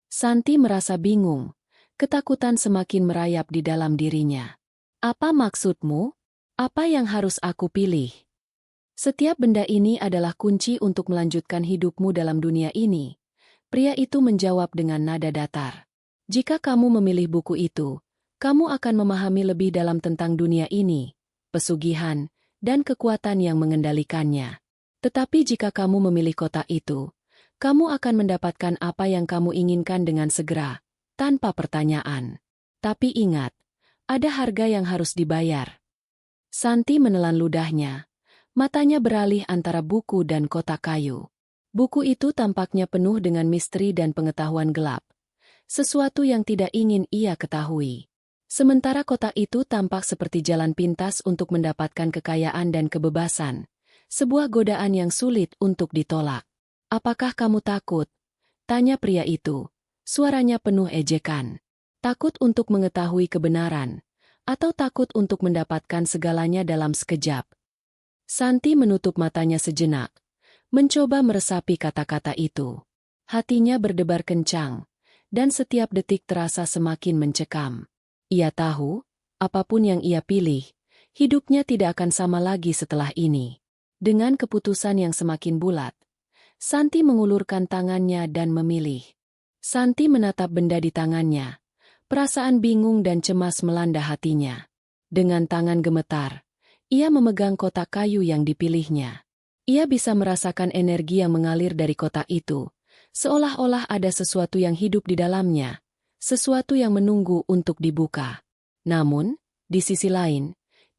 Santi merasa bingung, ketakutan semakin merayap di dalam dirinya. Apa maksudmu? Apa yang harus aku pilih? Setiap benda ini adalah kunci untuk melanjutkan hidupmu dalam dunia ini. Pria itu menjawab dengan nada datar. Jika kamu memilih buku itu, kamu akan memahami lebih dalam tentang dunia ini, pesugihan, dan kekuatan yang mengendalikannya. Tetapi jika kamu memilih kotak itu, kamu akan mendapatkan apa yang kamu inginkan dengan segera, tanpa pertanyaan. Tapi ingat, ada harga yang harus dibayar. Santi menelan ludahnya. Matanya beralih antara buku dan kotak kayu. Buku itu tampaknya penuh dengan misteri dan pengetahuan gelap. Sesuatu yang tidak ingin ia ketahui. Sementara kotak itu tampak seperti jalan pintas untuk mendapatkan kekayaan dan kebebasan. Sebuah godaan yang sulit untuk ditolak. Apakah kamu takut? Tanya pria itu. Suaranya penuh ejekan. Takut untuk mengetahui kebenaran, atau takut untuk mendapatkan segalanya dalam sekejap? Santi menutup matanya sejenak, mencoba meresapi kata-kata itu. Hatinya berdebar kencang, dan setiap detik terasa semakin mencekam. Ia tahu, apapun yang ia pilih, hidupnya tidak akan sama lagi setelah ini. Dengan keputusan yang semakin bulat, Santi mengulurkan tangannya dan memilih. Santi menatap benda di tangannya. Perasaan bingung dan cemas melanda hatinya. Dengan tangan gemetar, ia memegang kotak kayu yang dipilihnya. Ia bisa merasakan energi yang mengalir dari kotak itu, seolah-olah ada sesuatu yang hidup di dalamnya, sesuatu yang menunggu untuk dibuka. Namun, di sisi lain,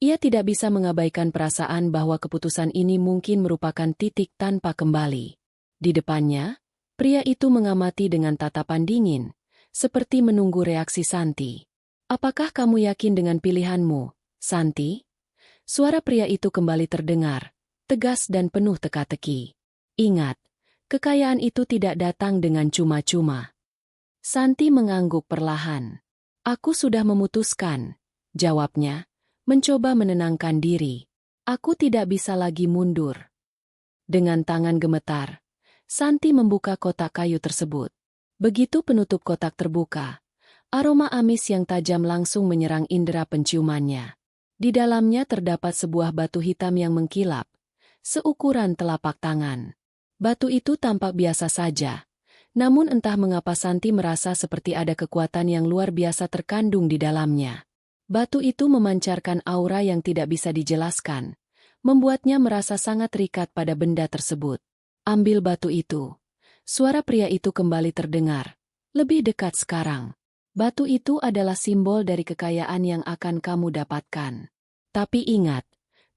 ia tidak bisa mengabaikan perasaan bahwa keputusan ini mungkin merupakan titik tanpa kembali. Di depannya, pria itu mengamati dengan tatapan dingin, seperti menunggu reaksi Santi. Apakah kamu yakin dengan pilihanmu, Santi? Suara pria itu kembali terdengar, tegas dan penuh teka-teki. Ingat, kekayaan itu tidak datang dengan cuma-cuma. Santi mengangguk perlahan. Aku sudah memutuskan, jawabnya. Mencoba menenangkan diri. Aku tidak bisa lagi mundur. Dengan tangan gemetar, Santi membuka kotak kayu tersebut. Begitu penutup kotak terbuka, Aroma amis yang tajam langsung menyerang indera penciumannya. Di dalamnya terdapat sebuah batu hitam yang mengkilap, seukuran telapak tangan. Batu itu tampak biasa saja, namun entah mengapa Santi merasa seperti ada kekuatan yang luar biasa terkandung di dalamnya. Batu itu memancarkan aura yang tidak bisa dijelaskan, membuatnya merasa sangat terikat pada benda tersebut. Ambil batu itu. Suara pria itu kembali terdengar. Lebih dekat sekarang. Batu itu adalah simbol dari kekayaan yang akan kamu dapatkan. Tapi ingat,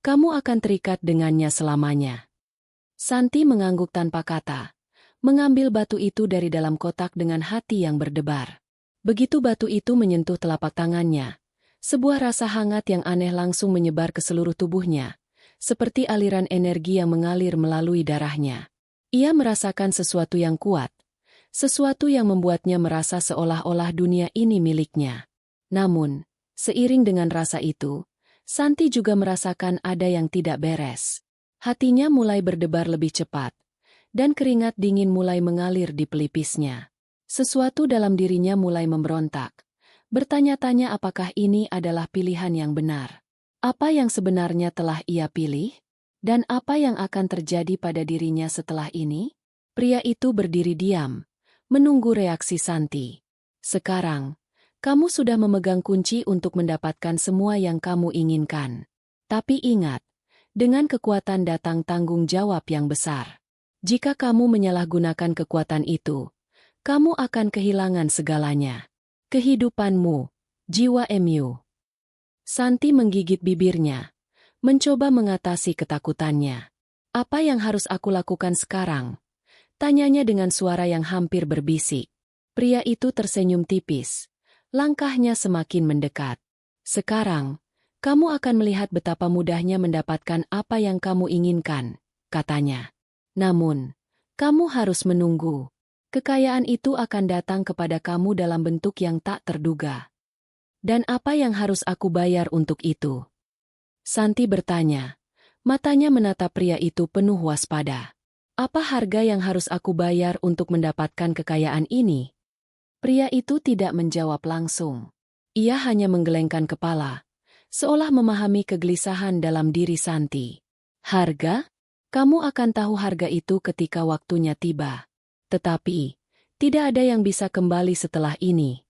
kamu akan terikat dengannya selamanya. Santi mengangguk tanpa kata, mengambil batu itu dari dalam kotak dengan hati yang berdebar. Begitu batu itu menyentuh telapak tangannya, sebuah rasa hangat yang aneh langsung menyebar ke seluruh tubuhnya, seperti aliran energi yang mengalir melalui darahnya. Ia merasakan sesuatu yang kuat, sesuatu yang membuatnya merasa seolah-olah dunia ini miliknya. Namun, seiring dengan rasa itu, Santi juga merasakan ada yang tidak beres. Hatinya mulai berdebar lebih cepat, dan keringat dingin mulai mengalir di pelipisnya. Sesuatu dalam dirinya mulai memberontak, bertanya-tanya apakah ini adalah pilihan yang benar. Apa yang sebenarnya telah ia pilih? Dan apa yang akan terjadi pada dirinya setelah ini? Pria itu berdiri diam, menunggu reaksi Santi. Sekarang, kamu sudah memegang kunci untuk mendapatkan semua yang kamu inginkan. Tapi ingat, dengan kekuatan datang tanggung jawab yang besar. Jika kamu menyalahgunakan kekuatan itu, kamu akan kehilangan segalanya. Kehidupanmu, jiwa-mu. Santi menggigit bibirnya, mencoba mengatasi ketakutannya. Apa yang harus aku lakukan sekarang? Tanyanya dengan suara yang hampir berbisik. Pria itu tersenyum tipis. Langkahnya semakin mendekat. Sekarang, kamu akan melihat betapa mudahnya mendapatkan apa yang kamu inginkan, katanya. Namun, kamu harus menunggu. Kekayaan itu akan datang kepada kamu dalam bentuk yang tak terduga. Dan apa yang harus aku bayar untuk itu? Santi bertanya. Matanya menatap pria itu penuh waspada. Apa harga yang harus aku bayar untuk mendapatkan kekayaan ini? Pria itu tidak menjawab langsung. Ia hanya menggelengkan kepala, seolah memahami kegelisahan dalam diri Santi. Harga? Kamu akan tahu harga itu ketika waktunya tiba. Tetapi, tidak ada yang bisa kembali setelah ini.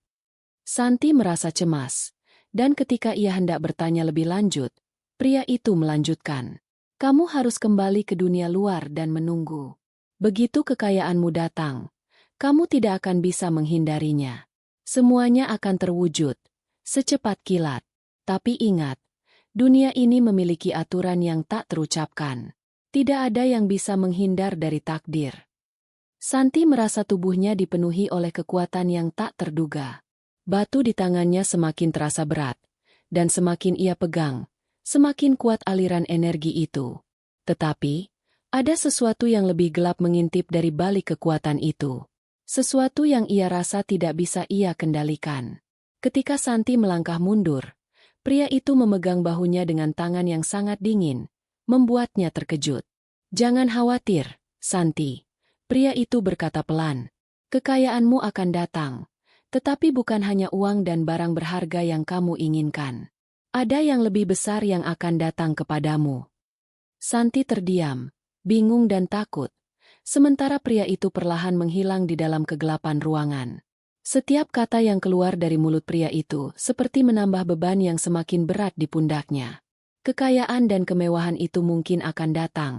Santi merasa cemas, dan ketika ia hendak bertanya lebih lanjut, pria itu melanjutkan. Kamu harus kembali ke dunia luar dan menunggu. Begitu kekayaanmu datang, kamu tidak akan bisa menghindarinya. Semuanya akan terwujud, secepat kilat. Tapi ingat, dunia ini memiliki aturan yang tak terucapkan. Tidak ada yang bisa menghindar dari takdir. Santi merasa tubuhnya dipenuhi oleh kekuatan yang tak terduga. Batu di tangannya semakin terasa berat, dan semakin ia pegang, semakin kuat aliran energi itu. Tetapi, ada sesuatu yang lebih gelap mengintip dari balik kekuatan itu. Sesuatu yang ia rasa tidak bisa ia kendalikan. Ketika Santi melangkah mundur, pria itu memegang bahunya dengan tangan yang sangat dingin, membuatnya terkejut. Jangan khawatir, Santi. Pria itu berkata pelan. Kekayaanmu akan datang, tetapi bukan hanya uang dan barang berharga yang kamu inginkan. Ada yang lebih besar yang akan datang kepadamu. Santi terdiam, bingung dan takut. Sementara pria itu perlahan menghilang di dalam kegelapan ruangan. Setiap kata yang keluar dari mulut pria itu seperti menambah beban yang semakin berat di pundaknya. Kekayaan dan kemewahan itu mungkin akan datang.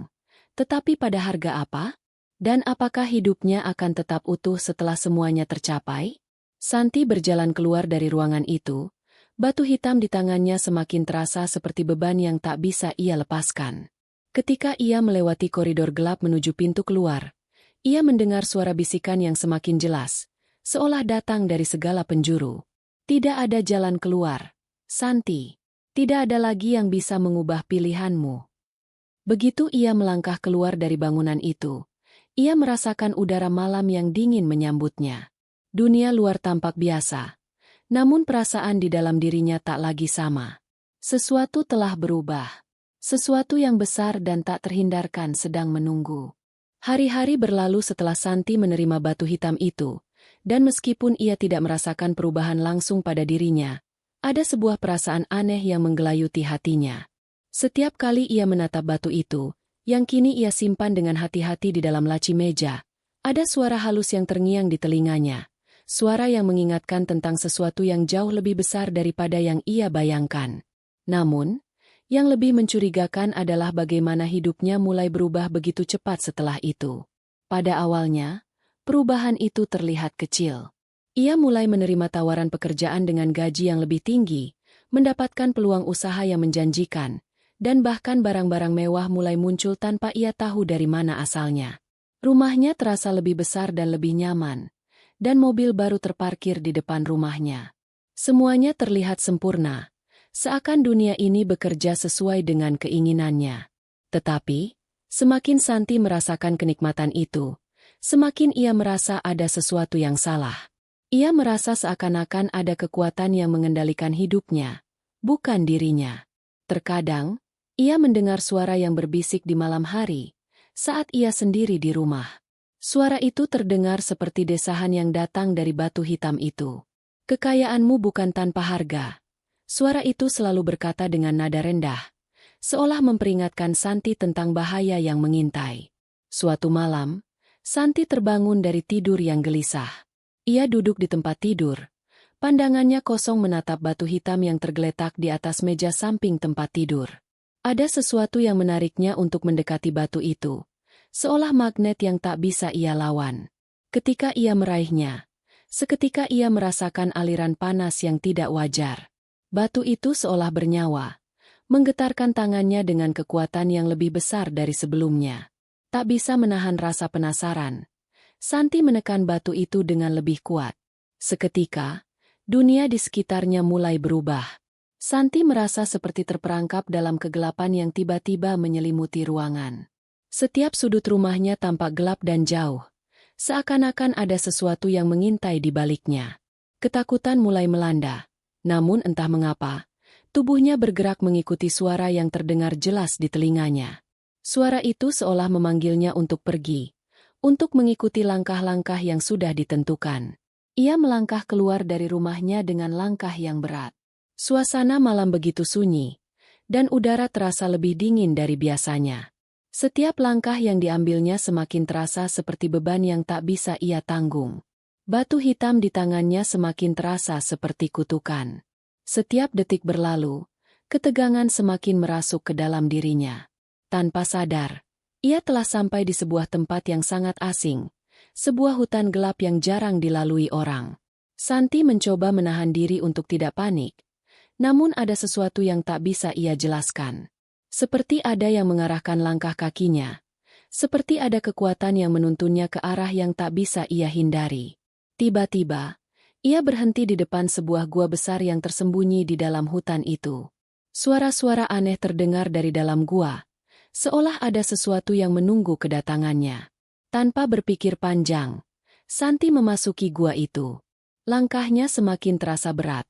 Tetapi pada harga apa? Dan apakah hidupnya akan tetap utuh setelah semuanya tercapai? Santi berjalan keluar dari ruangan itu. Batu hitam di tangannya semakin terasa seperti beban yang tak bisa ia lepaskan. Ketika ia melewati koridor gelap menuju pintu keluar, ia mendengar suara bisikan yang semakin jelas, seolah datang dari segala penjuru. Tidak ada jalan keluar, Santi. Tidak ada lagi yang bisa mengubah pilihanmu. Begitu ia melangkah keluar dari bangunan itu, ia merasakan udara malam yang dingin menyambutnya. Dunia luar tampak biasa, namun perasaan di dalam dirinya tak lagi sama. Sesuatu telah berubah. Sesuatu yang besar dan tak terhindarkan sedang menunggu. Hari-hari berlalu setelah Santi menerima batu hitam itu, Dan meskipun ia tidak merasakan perubahan langsung pada dirinya, ada sebuah perasaan aneh yang menggelayuti hatinya. Setiap kali ia menatap batu itu, yang kini ia simpan dengan hati-hati di dalam laci meja, ada suara halus yang terngiang di telinganya. Suara yang mengingatkan tentang sesuatu yang jauh lebih besar daripada yang ia bayangkan. Namun, yang lebih mencurigakan adalah bagaimana hidupnya mulai berubah begitu cepat setelah itu. Pada awalnya, perubahan itu terlihat kecil. Ia mulai menerima tawaran pekerjaan dengan gaji yang lebih tinggi, mendapatkan peluang usaha yang menjanjikan, dan bahkan barang-barang mewah mulai muncul tanpa ia tahu dari mana asalnya. Rumahnya terasa lebih besar dan lebih nyaman, dan mobil baru terparkir di depan rumahnya. Semuanya terlihat sempurna, seakan dunia ini bekerja sesuai dengan keinginannya. Tetapi, semakin Santi merasakan kenikmatan itu, semakin ia merasa ada sesuatu yang salah. Ia merasa seakan-akan ada kekuatan yang mengendalikan hidupnya, bukan dirinya. Terkadang, ia mendengar suara yang berbisik di malam hari, saat ia sendiri di rumah. Suara itu terdengar seperti desahan yang datang dari batu hitam itu. Kekayaanmu bukan tanpa harga. Suara itu selalu berkata dengan nada rendah, seolah memperingatkan Santi tentang bahaya yang mengintai. Suatu malam, Santi terbangun dari tidur yang gelisah. Ia duduk di tempat tidur. Pandangannya kosong menatap batu hitam yang tergeletak di atas meja samping tempat tidur. Ada sesuatu yang menariknya untuk mendekati batu itu, seolah magnet yang tak bisa ia lawan. Ketika ia meraihnya, seketika ia merasakan aliran panas yang tidak wajar. Batu itu seolah bernyawa, menggetarkan tangannya dengan kekuatan yang lebih besar dari sebelumnya. Tak bisa menahan rasa penasaran, Santi menekan batu itu dengan lebih kuat. Seketika, dunia di sekitarnya mulai berubah. Santi merasa seperti terperangkap dalam kegelapan yang tiba-tiba menyelimuti ruangan. Setiap sudut rumahnya tampak gelap dan jauh, seakan-akan ada sesuatu yang mengintai di baliknya. Ketakutan mulai melanda, namun entah mengapa, tubuhnya bergerak mengikuti suara yang terdengar jelas di telinganya. Suara itu seolah memanggilnya untuk pergi, untuk mengikuti langkah-langkah yang sudah ditentukan. Ia melangkah keluar dari rumahnya dengan langkah yang berat. Suasana malam begitu sunyi, dan udara terasa lebih dingin dari biasanya. Setiap langkah yang diambilnya semakin terasa seperti beban yang tak bisa ia tanggung. Batu hitam di tangannya semakin terasa seperti kutukan. Setiap detik berlalu, ketegangan semakin merasuk ke dalam dirinya. Tanpa sadar, ia telah sampai di sebuah tempat yang sangat asing, sebuah hutan gelap yang jarang dilalui orang. Santi mencoba menahan diri untuk tidak panik, namun ada sesuatu yang tak bisa ia jelaskan. Seperti ada yang mengarahkan langkah kakinya, seperti ada kekuatan yang menuntunnya ke arah yang tak bisa ia hindari. Tiba-tiba, ia berhenti di depan sebuah gua besar yang tersembunyi di dalam hutan itu. Suara-suara aneh terdengar dari dalam gua, seolah ada sesuatu yang menunggu kedatangannya. Tanpa berpikir panjang, Santi memasuki gua itu. Langkahnya semakin terasa berat,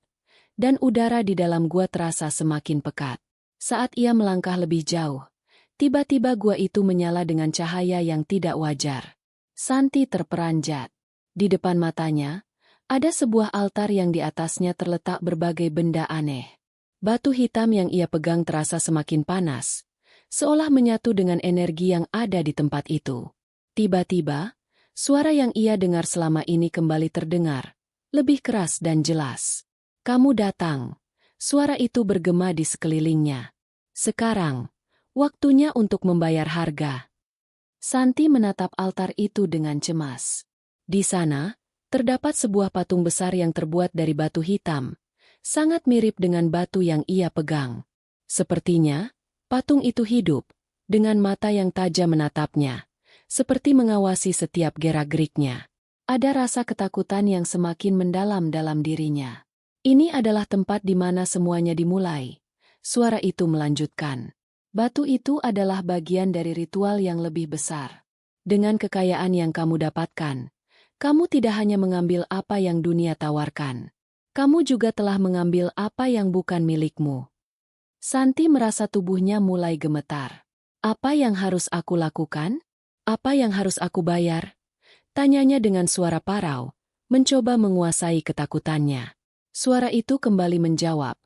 dan udara di dalam gua terasa semakin pekat. Saat ia melangkah lebih jauh, tiba-tiba gua itu menyala dengan cahaya yang tidak wajar. Santi terperanjat. Di depan matanya, ada sebuah altar yang di atasnya terletak berbagai benda aneh. Batu hitam yang ia pegang terasa semakin panas, seolah menyatu dengan energi yang ada di tempat itu. Tiba-tiba, suara yang ia dengar selama ini kembali terdengar, lebih keras dan jelas. "Kamu datang." Suara itu bergema di sekelilingnya. "Sekarang, waktunya untuk membayar harga." Santi menatap altar itu dengan cemas. Di sana, terdapat sebuah patung besar yang terbuat dari batu hitam, sangat mirip dengan batu yang ia pegang. Sepertinya, patung itu hidup, dengan mata yang tajam menatapnya, seperti mengawasi setiap gerak-geriknya. Ada rasa ketakutan yang semakin mendalam dalam dirinya. "Ini adalah tempat di mana semuanya dimulai," suara itu melanjutkan. "Batu itu adalah bagian dari ritual yang lebih besar. Dengan kekayaan yang kamu dapatkan, kamu tidak hanya mengambil apa yang dunia tawarkan. Kamu juga telah mengambil apa yang bukan milikmu." Santi merasa tubuhnya mulai gemetar. "Apa yang harus aku lakukan? Apa yang harus aku bayar?" Tanyanya dengan suara parau, mencoba menguasai ketakutannya. Suara itu kembali menjawab,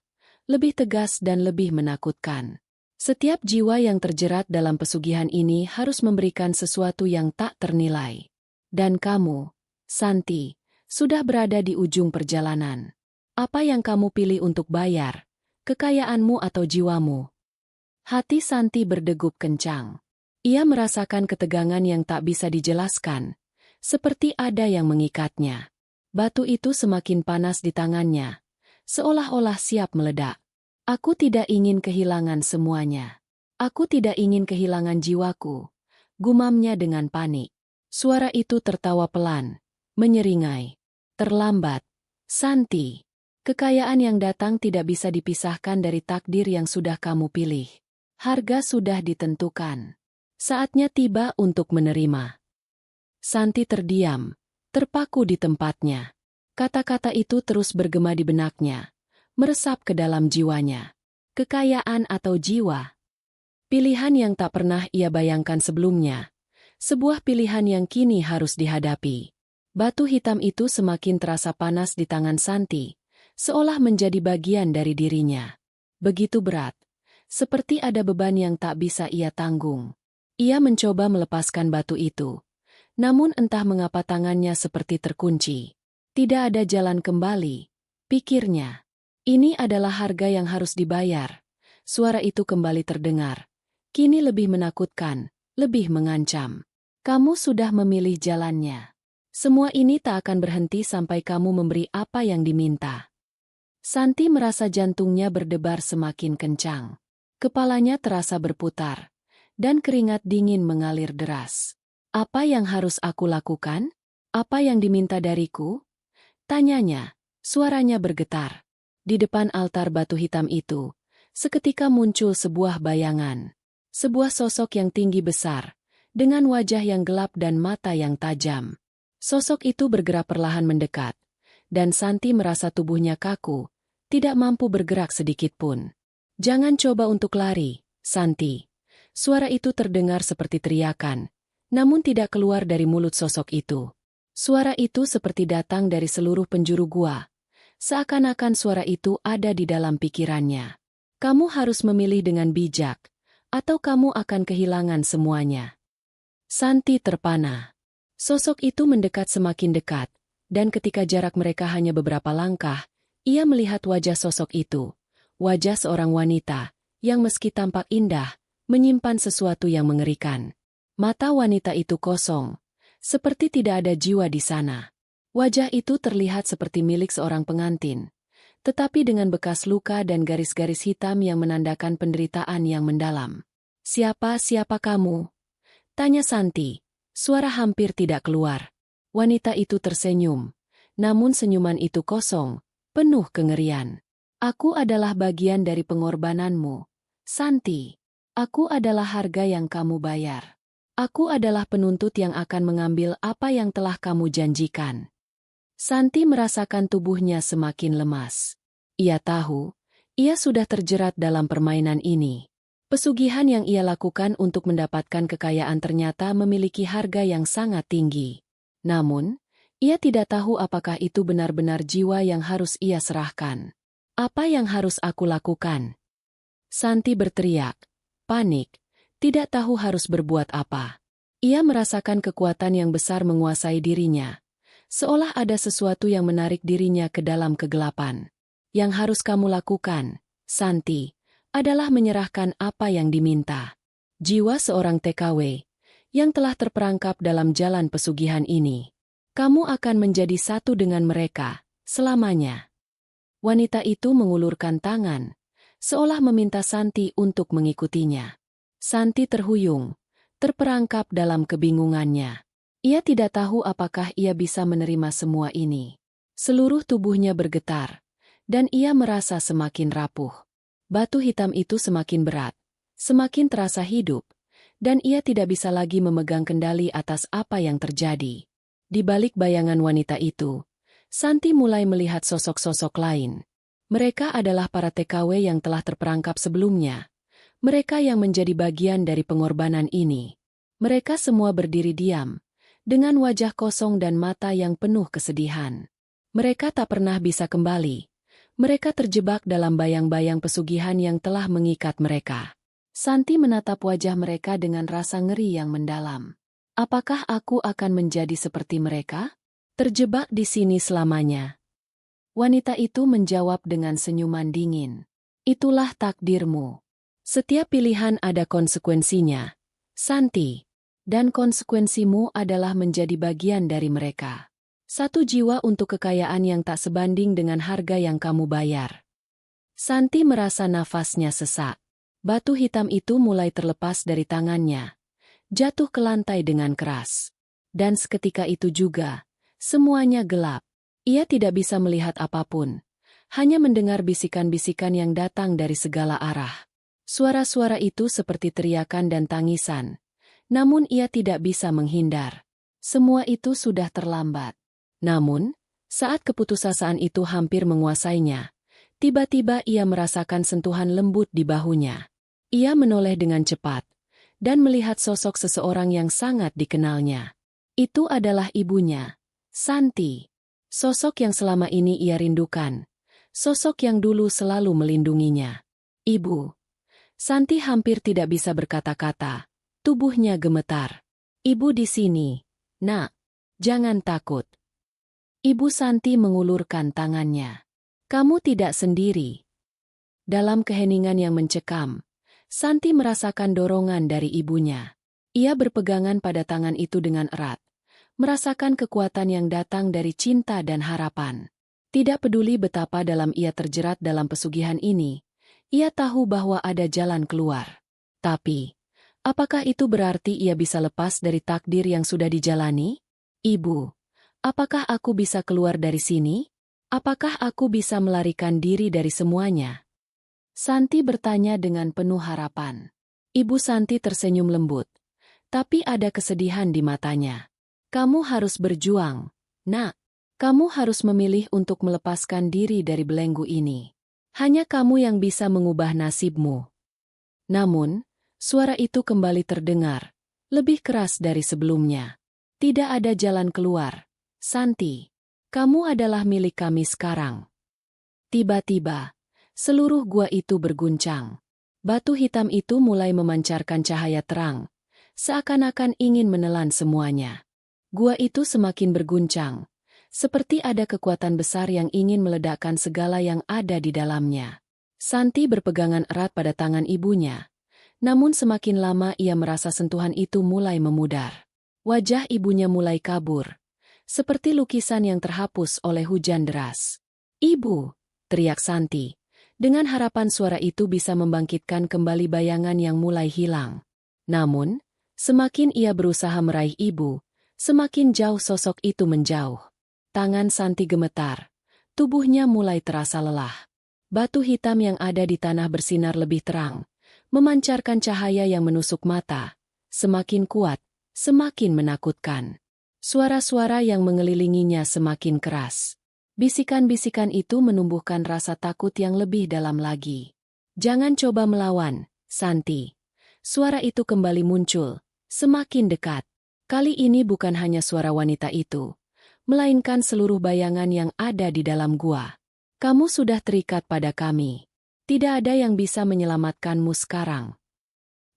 lebih tegas dan lebih menakutkan. Setiap jiwa yang terjerat dalam pesugihan ini harus memberikan sesuatu yang tak ternilai. Dan kamu, Santi, sudah berada di ujung perjalanan. Apa yang kamu pilih untuk bayar? Kekayaanmu atau jiwamu? Hati Santi berdegup kencang. Ia merasakan ketegangan yang tak bisa dijelaskan, seperti ada yang mengikatnya. Batu itu semakin panas di tangannya, seolah-olah siap meledak. Aku tidak ingin kehilangan semuanya. Aku tidak ingin kehilangan jiwaku, gumamnya dengan panik. Suara itu tertawa pelan, menyeringai. Terlambat, Santi. Kekayaan yang datang tidak bisa dipisahkan dari takdir yang sudah kamu pilih. Harga sudah ditentukan. Saatnya tiba untuk menerima. Santi terdiam, terpaku di tempatnya. Kata-kata itu terus bergema di benaknya, meresap ke dalam jiwanya. Kekayaan atau jiwa? Pilihan yang tak pernah ia bayangkan sebelumnya. Sebuah pilihan yang kini harus dihadapi. Batu hitam itu semakin terasa panas di tangan Santi, seolah menjadi bagian dari dirinya. Begitu berat, seperti ada beban yang tak bisa ia tanggung. Ia mencoba melepaskan batu itu. Namun entah mengapa tangannya seperti terkunci. Tidak ada jalan kembali, pikirnya. Ini adalah harga yang harus dibayar. Suara itu kembali terdengar. Kini lebih menakutkan, lebih mengancam. Kamu sudah memilih jalannya. Semua ini tak akan berhenti sampai kamu memberi apa yang diminta. Santi merasa jantungnya berdebar semakin kencang. Kepalanya terasa berputar, dan keringat dingin mengalir deras. Apa yang harus aku lakukan? Apa yang diminta dariku? Tanyanya, suaranya bergetar. Di depan altar batu hitam itu, seketika muncul sebuah bayangan. Sebuah sosok yang tinggi besar, dengan wajah yang gelap dan mata yang tajam. Sosok itu bergerak perlahan mendekat, dan Santi merasa tubuhnya kaku, tidak mampu bergerak sedikit pun. Jangan coba untuk lari, Santi. Suara itu terdengar seperti teriakan, namun tidak keluar dari mulut sosok itu. Suara itu seperti datang dari seluruh penjuru gua. Seakan-akan suara itu ada di dalam pikirannya. Kamu harus memilih dengan bijak, atau kamu akan kehilangan semuanya. Santi terpana. Sosok itu mendekat semakin dekat, dan ketika jarak mereka hanya beberapa langkah, ia melihat wajah sosok itu. Wajah seorang wanita, yang meski tampak indah, menyimpan sesuatu yang mengerikan. Mata wanita itu kosong, seperti tidak ada jiwa di sana. Wajah itu terlihat seperti milik seorang pengantin, tetapi dengan bekas luka dan garis-garis hitam yang menandakan penderitaan yang mendalam. Siapa kamu? Tanya Santi. Suara hampir tidak keluar. Wanita itu tersenyum, namun senyuman itu kosong, penuh kengerian. Aku adalah bagian dari pengorbananmu, Santi. Aku adalah harga yang kamu bayar. Aku adalah penuntut yang akan mengambil apa yang telah kamu janjikan. Santi merasakan tubuhnya semakin lemas. Ia tahu, ia sudah terjerat dalam permainan ini. Pesugihan yang ia lakukan untuk mendapatkan kekayaan ternyata memiliki harga yang sangat tinggi. Namun, ia tidak tahu apakah itu benar-benar jiwa yang harus ia serahkan. Apa yang harus aku lakukan? Santi berteriak, panik. Tidak tahu harus berbuat apa. Ia merasakan kekuatan yang besar menguasai dirinya. Seolah ada sesuatu yang menarik dirinya ke dalam kegelapan. Yang harus kamu lakukan, Santi, adalah menyerahkan apa yang diminta. Jiwa seorang TKW, yang telah terperangkap dalam jalan pesugihan ini. Kamu akan menjadi satu dengan mereka, selamanya. Wanita itu mengulurkan tangan, seolah meminta Santi untuk mengikutinya. Santi terhuyung, terperangkap dalam kebingungannya. Ia tidak tahu apakah ia bisa menerima semua ini. Seluruh tubuhnya bergetar, dan ia merasa semakin rapuh. Batu hitam itu semakin berat, semakin terasa hidup, dan ia tidak bisa lagi memegang kendali atas apa yang terjadi. Di balik bayangan wanita itu, Santi mulai melihat sosok-sosok lain. Mereka adalah para TKW yang telah terperangkap sebelumnya. Mereka yang menjadi bagian dari pengorbanan ini. Mereka semua berdiri diam, dengan wajah kosong dan mata yang penuh kesedihan. Mereka tak pernah bisa kembali. Mereka terjebak dalam bayang-bayang pesugihan yang telah mengikat mereka. Santi menatap wajah mereka dengan rasa ngeri yang mendalam. Apakah aku akan menjadi seperti mereka? Terjebak di sini selamanya. Wanita itu menjawab dengan senyuman dingin. Itulah takdirmu. Setiap pilihan ada konsekuensinya, Santi. Dan konsekuensimu adalah menjadi bagian dari mereka. Satu jiwa untuk kekayaan yang tak sebanding dengan harga yang kamu bayar. Santi merasa nafasnya sesak. Batu hitam itu mulai terlepas dari tangannya. Jatuh ke lantai dengan keras. Dan seketika itu juga, semuanya gelap. Ia tidak bisa melihat apapun. Hanya mendengar bisikan-bisikan yang datang dari segala arah. Suara-suara itu seperti teriakan dan tangisan. Namun ia tidak bisa menghindar. Semua itu sudah terlambat. Namun, saat keputusasaan itu hampir menguasainya, tiba-tiba ia merasakan sentuhan lembut di bahunya. Ia menoleh dengan cepat, dan melihat sosok seseorang yang sangat dikenalnya. Itu adalah ibunya, Santi. Sosok yang selama ini ia rindukan. Sosok yang dulu selalu melindunginya. Ibu. Santi hampir tidak bisa berkata-kata. Tubuhnya gemetar. Ibu di sini. Nak, jangan takut. Ibu Santi mengulurkan tangannya. Kamu tidak sendiri. Dalam keheningan yang mencekam, Santi merasakan dorongan dari ibunya. Ia berpegangan pada tangan itu dengan erat, merasakan kekuatan yang datang dari cinta dan harapan. Tidak peduli betapa dalam ia terjerat dalam pesugihan ini, ia tahu bahwa ada jalan keluar. Tapi, apakah itu berarti ia bisa lepas dari takdir yang sudah dijalani? Ibu. Apakah aku bisa keluar dari sini? Apakah aku bisa melarikan diri dari semuanya? Santi bertanya dengan penuh harapan. Ibu Santi tersenyum lembut. Tapi ada kesedihan di matanya. Kamu harus berjuang, Nak. Kamu harus memilih untuk melepaskan diri dari belenggu ini. Hanya kamu yang bisa mengubah nasibmu. Namun, suara itu kembali terdengar, lebih keras dari sebelumnya. Tidak ada jalan keluar. Santi, kamu adalah milik kami sekarang. Tiba-tiba, seluruh gua itu berguncang. Batu hitam itu mulai memancarkan cahaya terang, seakan-akan ingin menelan semuanya. Gua itu semakin berguncang, seperti ada kekuatan besar yang ingin meledakkan segala yang ada di dalamnya. Santi berpegangan erat pada tangan ibunya, namun semakin lama ia merasa sentuhan itu mulai memudar. Wajah ibunya mulai kabur, seperti lukisan yang terhapus oleh hujan deras. Ibu, teriak Santi, dengan harapan suara itu bisa membangkitkan kembali bayangan yang mulai hilang. Namun, semakin ia berusaha meraih ibu, semakin jauh sosok itu menjauh. Tangan Santi gemetar, tubuhnya mulai terasa lelah. Batu hitam yang ada di tanah bersinar lebih terang, memancarkan cahaya yang menusuk mata, semakin kuat, semakin menakutkan. Suara-suara yang mengelilinginya semakin keras. Bisikan-bisikan itu menumbuhkan rasa takut yang lebih dalam lagi. Jangan coba melawan, Santi. Suara itu kembali muncul, semakin dekat. Kali ini bukan hanya suara wanita itu, melainkan seluruh bayangan yang ada di dalam gua. Kamu sudah terikat pada kami. Tidak ada yang bisa menyelamatkanmu sekarang.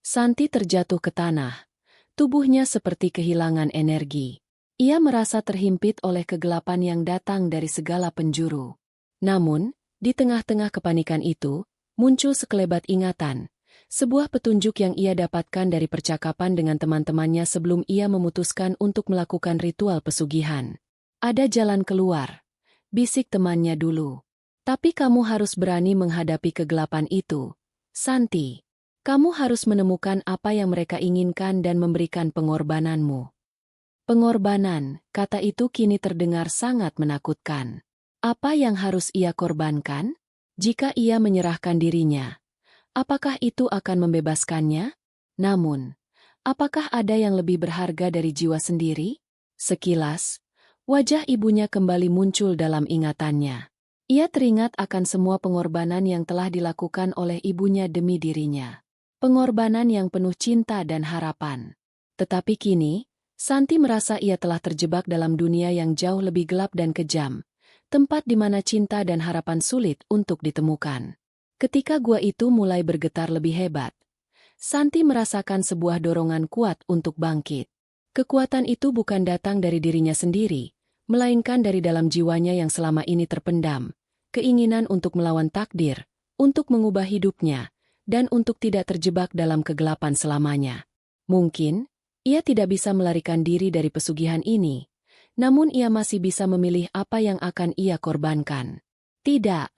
Santi terjatuh ke tanah. Tubuhnya seperti kehilangan energi. Ia merasa terhimpit oleh kegelapan yang datang dari segala penjuru. Namun, di tengah-tengah kepanikan itu, muncul sekelebat ingatan, sebuah petunjuk yang ia dapatkan dari percakapan dengan teman-temannya sebelum ia memutuskan untuk melakukan ritual pesugihan. Ada jalan keluar, bisik temannya dulu. Tapi kamu harus berani menghadapi kegelapan itu, Santi. Kamu harus menemukan apa yang mereka inginkan dan memberikan pengorbananmu. Pengorbanan, kata itu kini terdengar sangat menakutkan. Apa yang harus ia korbankan? Jika ia menyerahkan dirinya, apakah itu akan membebaskannya? Namun, apakah ada yang lebih berharga dari jiwa sendiri? Sekilas, wajah ibunya kembali muncul dalam ingatannya. Ia teringat akan semua pengorbanan yang telah dilakukan oleh ibunya demi dirinya. Pengorbanan yang penuh cinta dan harapan. Tetapi kini, Santi merasa ia telah terjebak dalam dunia yang jauh lebih gelap dan kejam, tempat di mana cinta dan harapan sulit untuk ditemukan. Ketika gua itu mulai bergetar lebih hebat, Santi merasakan sebuah dorongan kuat untuk bangkit. Kekuatan itu bukan datang dari dirinya sendiri, melainkan dari dalam jiwanya yang selama ini terpendam, keinginan untuk melawan takdir, untuk mengubah hidupnya, dan untuk tidak terjebak dalam kegelapan selamanya. Mungkin, ia tidak bisa melarikan diri dari pesugihan ini, namun ia masih bisa memilih apa yang akan ia korbankan. Tidak,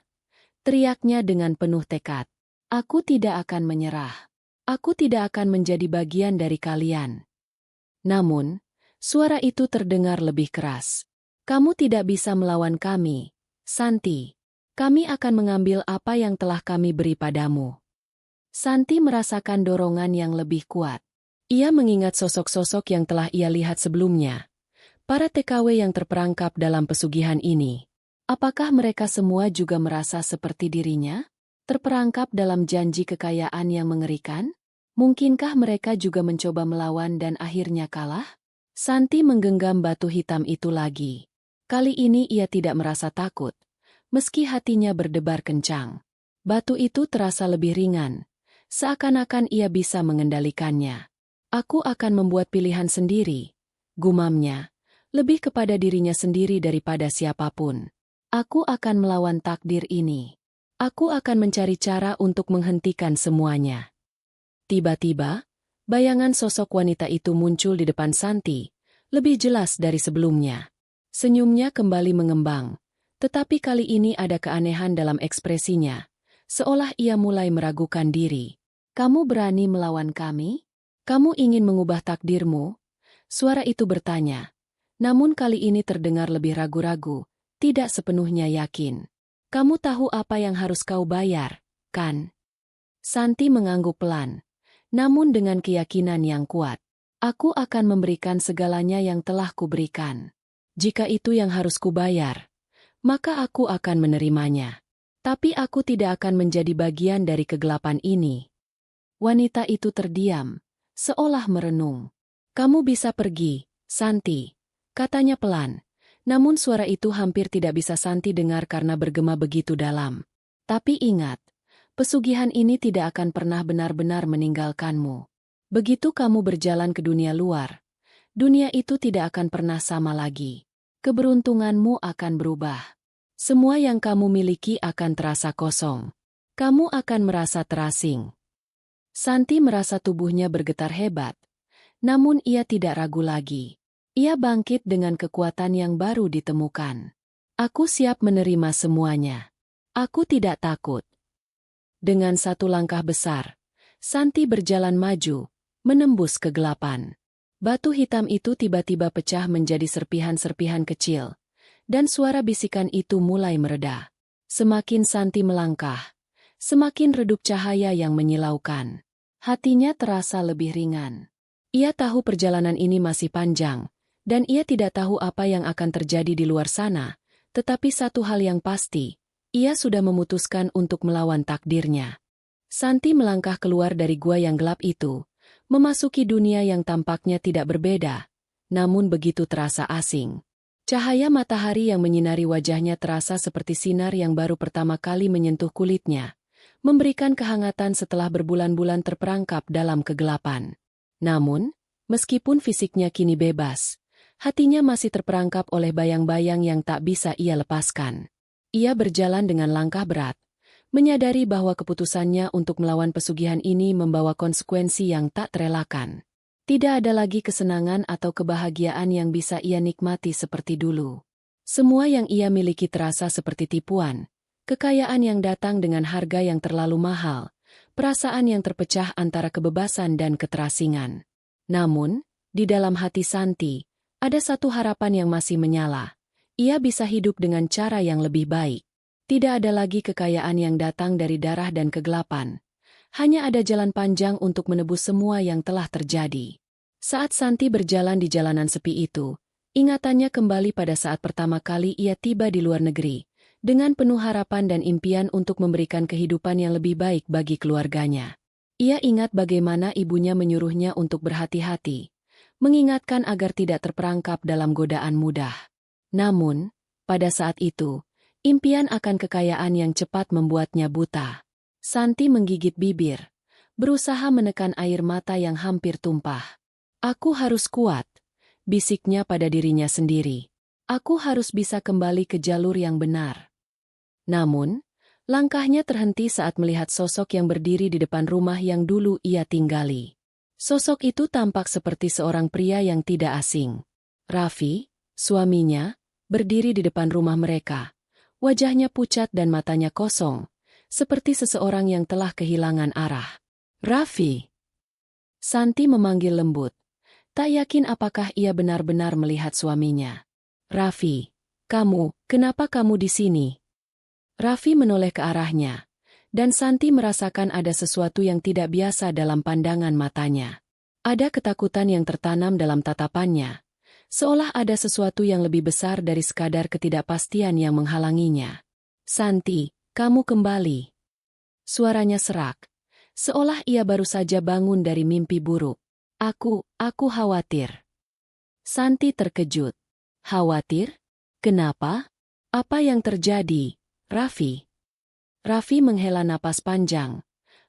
teriaknya dengan penuh tekad. Aku tidak akan menyerah. Aku tidak akan menjadi bagian dari kalian. Namun, suara itu terdengar lebih keras. Kamu tidak bisa melawan kami, Santi. Kami akan mengambil apa yang telah kami beri padamu. Santi merasakan dorongan yang lebih kuat. Ia mengingat sosok-sosok yang telah ia lihat sebelumnya. Para TKW yang terperangkap dalam pesugihan ini. Apakah mereka semua juga merasa seperti dirinya? Terperangkap dalam janji kekayaan yang mengerikan? Mungkinkah mereka juga mencoba melawan dan akhirnya kalah? Santi menggenggam batu hitam itu lagi. Kali ini ia tidak merasa takut, meski hatinya berdebar kencang. Batu itu terasa lebih ringan, seakan-akan ia bisa mengendalikannya. Aku akan membuat pilihan sendiri, gumamnya, lebih kepada dirinya sendiri daripada siapapun. Aku akan melawan takdir ini. Aku akan mencari cara untuk menghentikan semuanya. Tiba-tiba, bayangan sosok wanita itu muncul di depan Santi, lebih jelas dari sebelumnya. Senyumnya kembali mengembang, tetapi kali ini ada keanehan dalam ekspresinya, seolah ia mulai meragukan diri. Kamu berani melawan kami? Kamu ingin mengubah takdirmu? Suara itu bertanya. Namun kali ini terdengar lebih ragu-ragu, tidak sepenuhnya yakin. Kamu tahu apa yang harus kau bayar, kan? Santi mengangguk pelan, namun dengan keyakinan yang kuat. Aku akan memberikan segalanya yang telah kuberikan. Jika itu yang harus kubayar, maka aku akan menerimanya. Tapi aku tidak akan menjadi bagian dari kegelapan ini. Wanita itu terdiam, seolah merenung. Kamu bisa pergi, Santi, katanya pelan. Namun suara itu hampir tidak bisa Santi dengar karena bergema begitu dalam. Tapi ingat, pesugihan ini tidak akan pernah benar-benar meninggalkanmu. Begitu kamu berjalan ke dunia luar, dunia itu tidak akan pernah sama lagi. Keberuntunganmu akan berubah. Semua yang kamu miliki akan terasa kosong. Kamu akan merasa terasing. Santi merasa tubuhnya bergetar hebat, namun ia tidak ragu lagi. Ia bangkit dengan kekuatan yang baru ditemukan. Aku siap menerima semuanya. Aku tidak takut. Dengan satu langkah besar, Santi berjalan maju, menembus kegelapan. Batu hitam itu tiba-tiba pecah menjadi serpihan-serpihan kecil, dan suara bisikan itu mulai mereda. Semakin Santi melangkah, semakin redup cahaya yang menyilaukan. Hatinya terasa lebih ringan. Ia tahu perjalanan ini masih panjang, dan ia tidak tahu apa yang akan terjadi di luar sana, tetapi satu hal yang pasti, ia sudah memutuskan untuk melawan takdirnya. Santi melangkah keluar dari gua yang gelap itu, memasuki dunia yang tampaknya tidak berbeda, namun begitu terasa asing. Cahaya matahari yang menyinari wajahnya terasa seperti sinar yang baru pertama kali menyentuh kulitnya, memberikan kehangatan setelah berbulan-bulan terperangkap dalam kegelapan. Namun, meskipun fisiknya kini bebas, hatinya masih terperangkap oleh bayang-bayang yang tak bisa ia lepaskan. Ia berjalan dengan langkah berat, menyadari bahwa keputusannya untuk melawan pesugihan ini membawa konsekuensi yang tak terelakkan. Tidak ada lagi kesenangan atau kebahagiaan yang bisa ia nikmati seperti dulu. Semua yang ia miliki terasa seperti tipuan, kekayaan yang datang dengan harga yang terlalu mahal, perasaan yang terpecah antara kebebasan dan keterasingan. Namun, di dalam hati Santi, ada satu harapan yang masih menyala. Ia bisa hidup dengan cara yang lebih baik. Tidak ada lagi kekayaan yang datang dari darah dan kegelapan. Hanya ada jalan panjang untuk menebus semua yang telah terjadi. Saat Santi berjalan di jalanan sepi itu, ingatannya kembali pada saat pertama kali ia tiba di luar negeri, dengan penuh harapan dan impian untuk memberikan kehidupan yang lebih baik bagi keluarganya. Ia ingat bagaimana ibunya menyuruhnya untuk berhati-hati, mengingatkan agar tidak terperangkap dalam godaan mudah. Namun, pada saat itu, impian akan kekayaan yang cepat membuatnya buta. Santi menggigit bibir, berusaha menekan air mata yang hampir tumpah. Aku harus kuat, bisiknya pada dirinya sendiri. Aku harus bisa kembali ke jalur yang benar. Namun, langkahnya terhenti saat melihat sosok yang berdiri di depan rumah yang dulu ia tinggali. Sosok itu tampak seperti seorang pria yang tidak asing. Raffi, suaminya, berdiri di depan rumah mereka. Wajahnya pucat dan matanya kosong, seperti seseorang yang telah kehilangan arah. Raffi! Santi memanggil lembut. Tak yakin apakah ia benar-benar melihat suaminya. Raffi, kenapa kamu di sini? Raffi menoleh ke arahnya, dan Santi merasakan ada sesuatu yang tidak biasa dalam pandangan matanya. Ada ketakutan yang tertanam dalam tatapannya, seolah ada sesuatu yang lebih besar dari sekadar ketidakpastian yang menghalanginya. Santi, kamu kembali. Suaranya serak, seolah ia baru saja bangun dari mimpi buruk. Aku khawatir. Santi terkejut. Khawatir? Kenapa? Apa yang terjadi, Raffi? Raffi menghela napas panjang,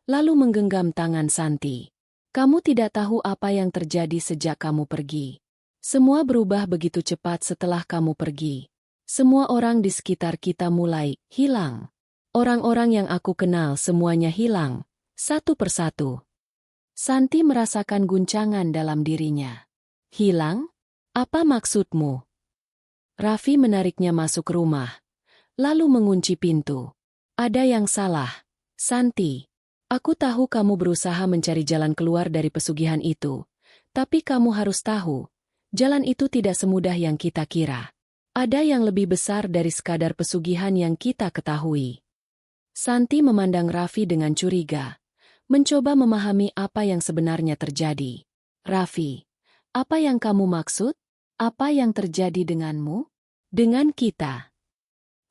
lalu menggenggam tangan Santi. Kamu tidak tahu apa yang terjadi sejak kamu pergi. Semua berubah begitu cepat setelah kamu pergi. Semua orang di sekitar kita mulai hilang. Orang-orang yang aku kenal semuanya hilang, satu persatu. Santi merasakan guncangan dalam dirinya. Hilang? Apa maksudmu? Raffi menariknya masuk rumah, lalu mengunci pintu. Ada yang salah, Santi. Aku tahu kamu berusaha mencari jalan keluar dari pesugihan itu, tapi kamu harus tahu, jalan itu tidak semudah yang kita kira. Ada yang lebih besar dari sekadar pesugihan yang kita ketahui. Santi memandang Raffi dengan curiga, mencoba memahami apa yang sebenarnya terjadi. Raffi, apa yang kamu maksud? Apa yang terjadi denganmu? Dengan kita?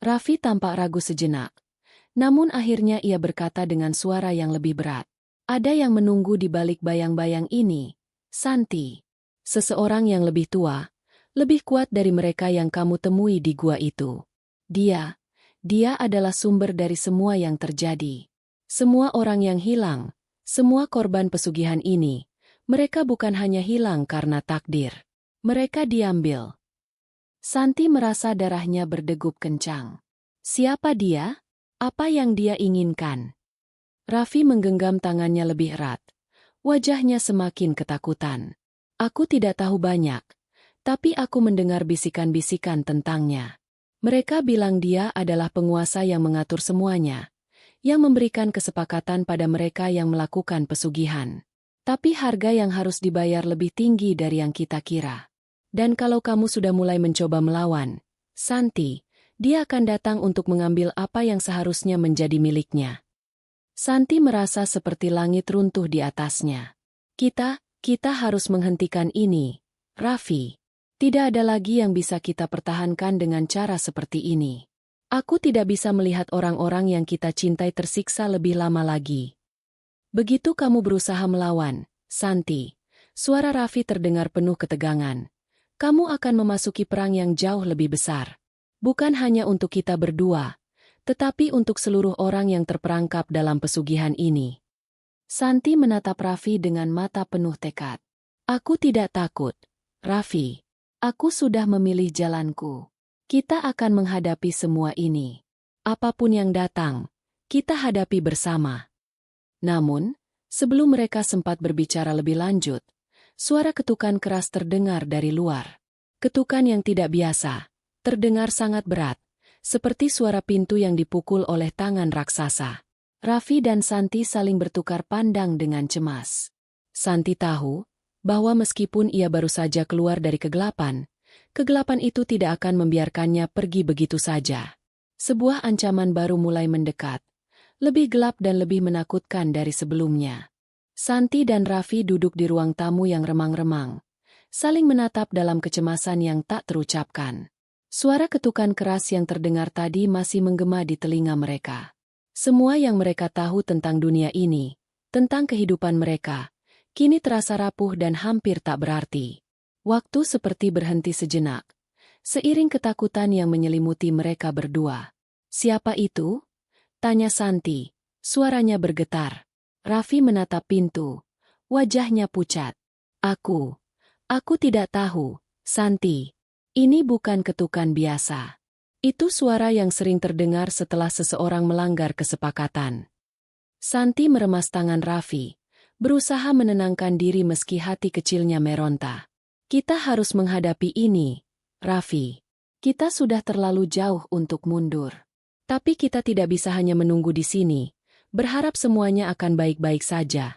Raffi tampak ragu sejenak. Namun akhirnya ia berkata dengan suara yang lebih berat. Ada yang menunggu di balik bayang-bayang ini, Santi. Seseorang yang lebih tua, lebih kuat dari mereka yang kamu temui di gua itu. Dia adalah sumber dari semua yang terjadi. Semua orang yang hilang, semua korban pesugihan ini, mereka bukan hanya hilang karena takdir. Mereka diambil. Santi merasa darahnya berdegup kencang. Siapa dia? Apa yang dia inginkan? Raffi menggenggam tangannya lebih erat. Wajahnya semakin ketakutan. Aku tidak tahu banyak, tapi aku mendengar bisikan-bisikan tentangnya. Mereka bilang dia adalah penguasa yang mengatur semuanya, yang memberikan kesepakatan pada mereka yang melakukan pesugihan. Tapi harga yang harus dibayar lebih tinggi dari yang kita kira. Dan kalau kamu sudah mulai mencoba melawan, Santi, dia akan datang untuk mengambil apa yang seharusnya menjadi miliknya. Santi merasa seperti langit runtuh di atasnya. Kita harus menghentikan ini, Raffi. Tidak ada lagi yang bisa kita pertahankan dengan cara seperti ini. Aku tidak bisa melihat orang-orang yang kita cintai tersiksa lebih lama lagi. Begitu kamu berusaha melawan, Santi, suara Raffi terdengar penuh ketegangan. Kamu akan memasuki perang yang jauh lebih besar. Bukan hanya untuk kita berdua, tetapi untuk seluruh orang yang terperangkap dalam pesugihan ini. Santi menatap Raffi dengan mata penuh tekad. Aku tidak takut, Raffi. Aku sudah memilih jalanku. Kita akan menghadapi semua ini. Apapun yang datang, kita hadapi bersama. Namun, sebelum mereka sempat berbicara lebih lanjut, suara ketukan keras terdengar dari luar. Ketukan yang tidak biasa. Terdengar sangat berat, seperti suara pintu yang dipukul oleh tangan raksasa. Raffi dan Santi saling bertukar pandang dengan cemas. Santi tahu bahwa meskipun ia baru saja keluar dari kegelapan itu tidak akan membiarkannya pergi begitu saja. Sebuah ancaman baru mulai mendekat, lebih gelap dan lebih menakutkan dari sebelumnya. Santi dan Raffi duduk di ruang tamu yang remang-remang, saling menatap dalam kecemasan yang tak terucapkan. Suara ketukan keras yang terdengar tadi masih menggema di telinga mereka. Semua yang mereka tahu tentang dunia ini, tentang kehidupan mereka, kini terasa rapuh dan hampir tak berarti. Waktu seperti berhenti sejenak, seiring ketakutan yang menyelimuti mereka berdua. "Siapa itu?" tanya Santi. Suaranya bergetar. Raffi menatap pintu. Wajahnya pucat. Aku tidak tahu, Santi. Ini bukan ketukan biasa. Itu suara yang sering terdengar setelah seseorang melanggar kesepakatan. Santi meremas tangan Raffi, berusaha menenangkan diri meski hati kecilnya meronta. "Kita harus menghadapi ini, Raffi. Kita sudah terlalu jauh untuk mundur. Tapi kita tidak bisa hanya menunggu di sini, berharap semuanya akan baik-baik saja."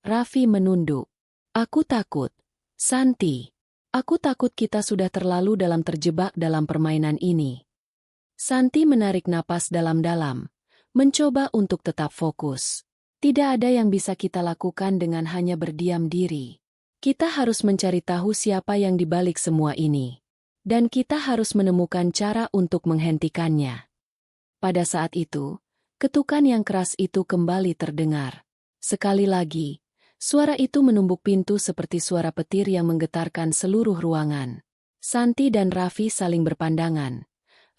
Raffi menunduk. "Aku takut, Santi. Aku takut kita sudah terlalu dalam terjebak dalam permainan ini." Santi menarik napas dalam-dalam, mencoba untuk tetap fokus. "Tidak ada yang bisa kita lakukan dengan hanya berdiam diri. Kita harus mencari tahu siapa yang dibalik semua ini. Dan kita harus menemukan cara untuk menghentikannya." Pada saat itu, ketukan yang keras itu kembali terdengar. Sekali lagi, suara itu menumbuk pintu seperti suara petir yang menggetarkan seluruh ruangan. Santi dan Raffi saling berpandangan,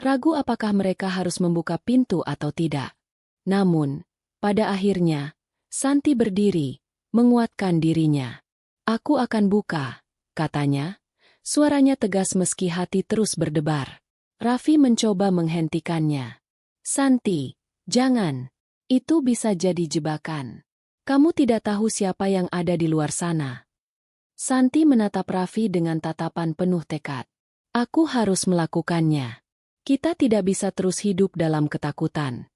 ragu apakah mereka harus membuka pintu atau tidak. Namun, pada akhirnya, Santi berdiri, menguatkan dirinya. "Aku akan buka," katanya. Suaranya tegas meski hati terus berdebar. Raffi mencoba menghentikannya. "Santi, jangan. Itu bisa jadi jebakan. Kamu tidak tahu siapa yang ada di luar sana." Santi menatap Raffi dengan tatapan penuh tekad. "Aku harus melakukannya. Kita tidak bisa terus hidup dalam ketakutan."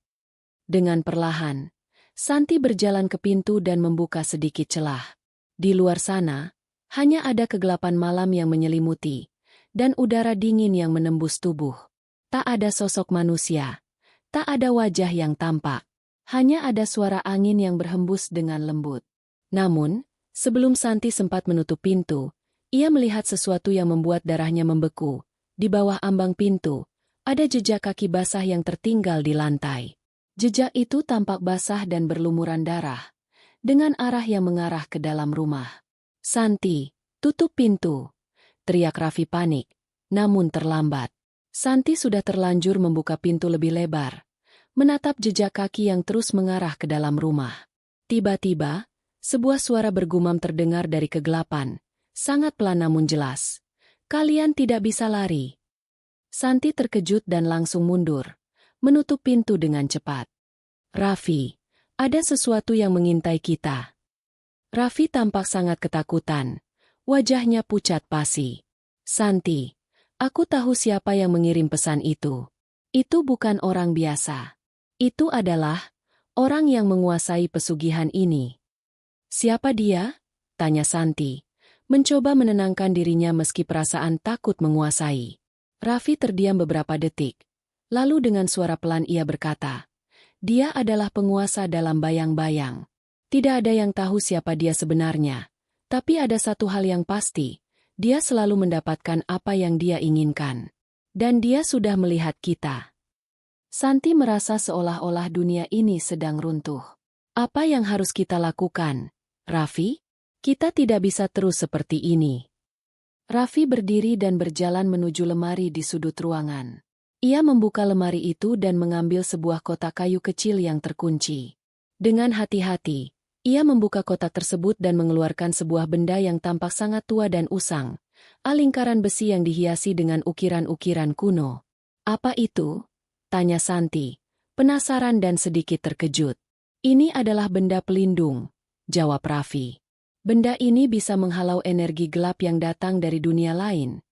Dengan perlahan, Santi berjalan ke pintu dan membuka sedikit celah. Di luar sana, hanya ada kegelapan malam yang menyelimuti, dan udara dingin yang menembus tubuh. Tak ada sosok manusia. Tak ada wajah yang tampak, hanya ada suara angin yang berhembus dengan lembut. Namun, sebelum Santi sempat menutup pintu, ia melihat sesuatu yang membuat darahnya membeku. Di bawah ambang pintu, ada jejak kaki basah yang tertinggal di lantai. Jejak itu tampak basah dan berlumuran darah, dengan arah yang mengarah ke dalam rumah. "Santi, tutup pintu!" teriak Raffi panik, namun terlambat. Santi sudah terlanjur membuka pintu lebih lebar, menatap jejak kaki yang terus mengarah ke dalam rumah. Tiba-tiba, sebuah suara bergumam terdengar dari kegelapan, sangat pelan namun jelas. "Kalian tidak bisa lari." Santi terkejut dan langsung mundur, menutup pintu dengan cepat. "Raffi, ada sesuatu yang mengintai kita." Raffi tampak sangat ketakutan, wajahnya pucat pasi. "Santi, aku tahu siapa yang mengirim pesan itu. Itu bukan orang biasa. Itu adalah orang yang menguasai pesugihan ini." "Siapa dia?" tanya Santi, mencoba menenangkan dirinya meski perasaan takut menguasai. Raffi terdiam beberapa detik, lalu dengan suara pelan ia berkata, "Dia adalah penguasa dalam bayang-bayang. Tidak ada yang tahu siapa dia sebenarnya, tapi ada satu hal yang pasti, dia selalu mendapatkan apa yang dia inginkan. Dan dia sudah melihat kita." Santi merasa seolah-olah dunia ini sedang runtuh. "Apa yang harus kita lakukan, Raffi? Kita tidak bisa terus seperti ini." Raffi berdiri dan berjalan menuju lemari di sudut ruangan. Ia membuka lemari itu dan mengambil sebuah kotak kayu kecil yang terkunci. Dengan hati-hati, ia membuka kotak tersebut dan mengeluarkan sebuah benda yang tampak sangat tua dan usang, lingkaran besi yang dihiasi dengan ukiran-ukiran kuno. "Apa itu?" tanya Santi, penasaran dan sedikit terkejut. "Ini adalah benda pelindung," jawab Raffi. "Benda ini bisa menghalau energi gelap yang datang dari dunia lain.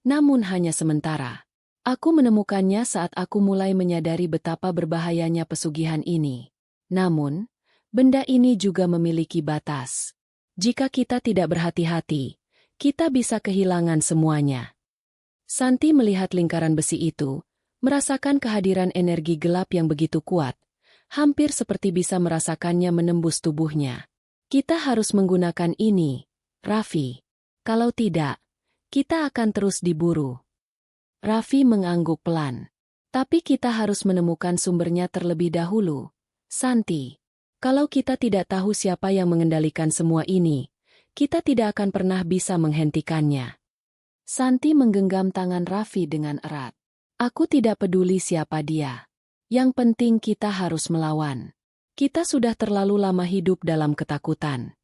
Namun hanya sementara. Aku menemukannya saat aku mulai menyadari betapa berbahayanya pesugihan ini. Namun, benda ini juga memiliki batas. Jika kita tidak berhati-hati, kita bisa kehilangan semuanya." Santi melihat lingkaran besi itu, merasakan kehadiran energi gelap yang begitu kuat, hampir seperti bisa merasakannya menembus tubuhnya. "Kita harus menggunakan ini, Raffi. Kalau tidak, kita akan terus diburu." Raffi mengangguk pelan. "Tapi kita harus menemukan sumbernya terlebih dahulu, Santi. Kalau kita tidak tahu siapa yang mengendalikan semua ini, kita tidak akan pernah bisa menghentikannya." Santi menggenggam tangan Raffi dengan erat. Aku tidak peduli siapa dia. Yang penting kita harus melawan. Kita sudah terlalu lama hidup dalam ketakutan.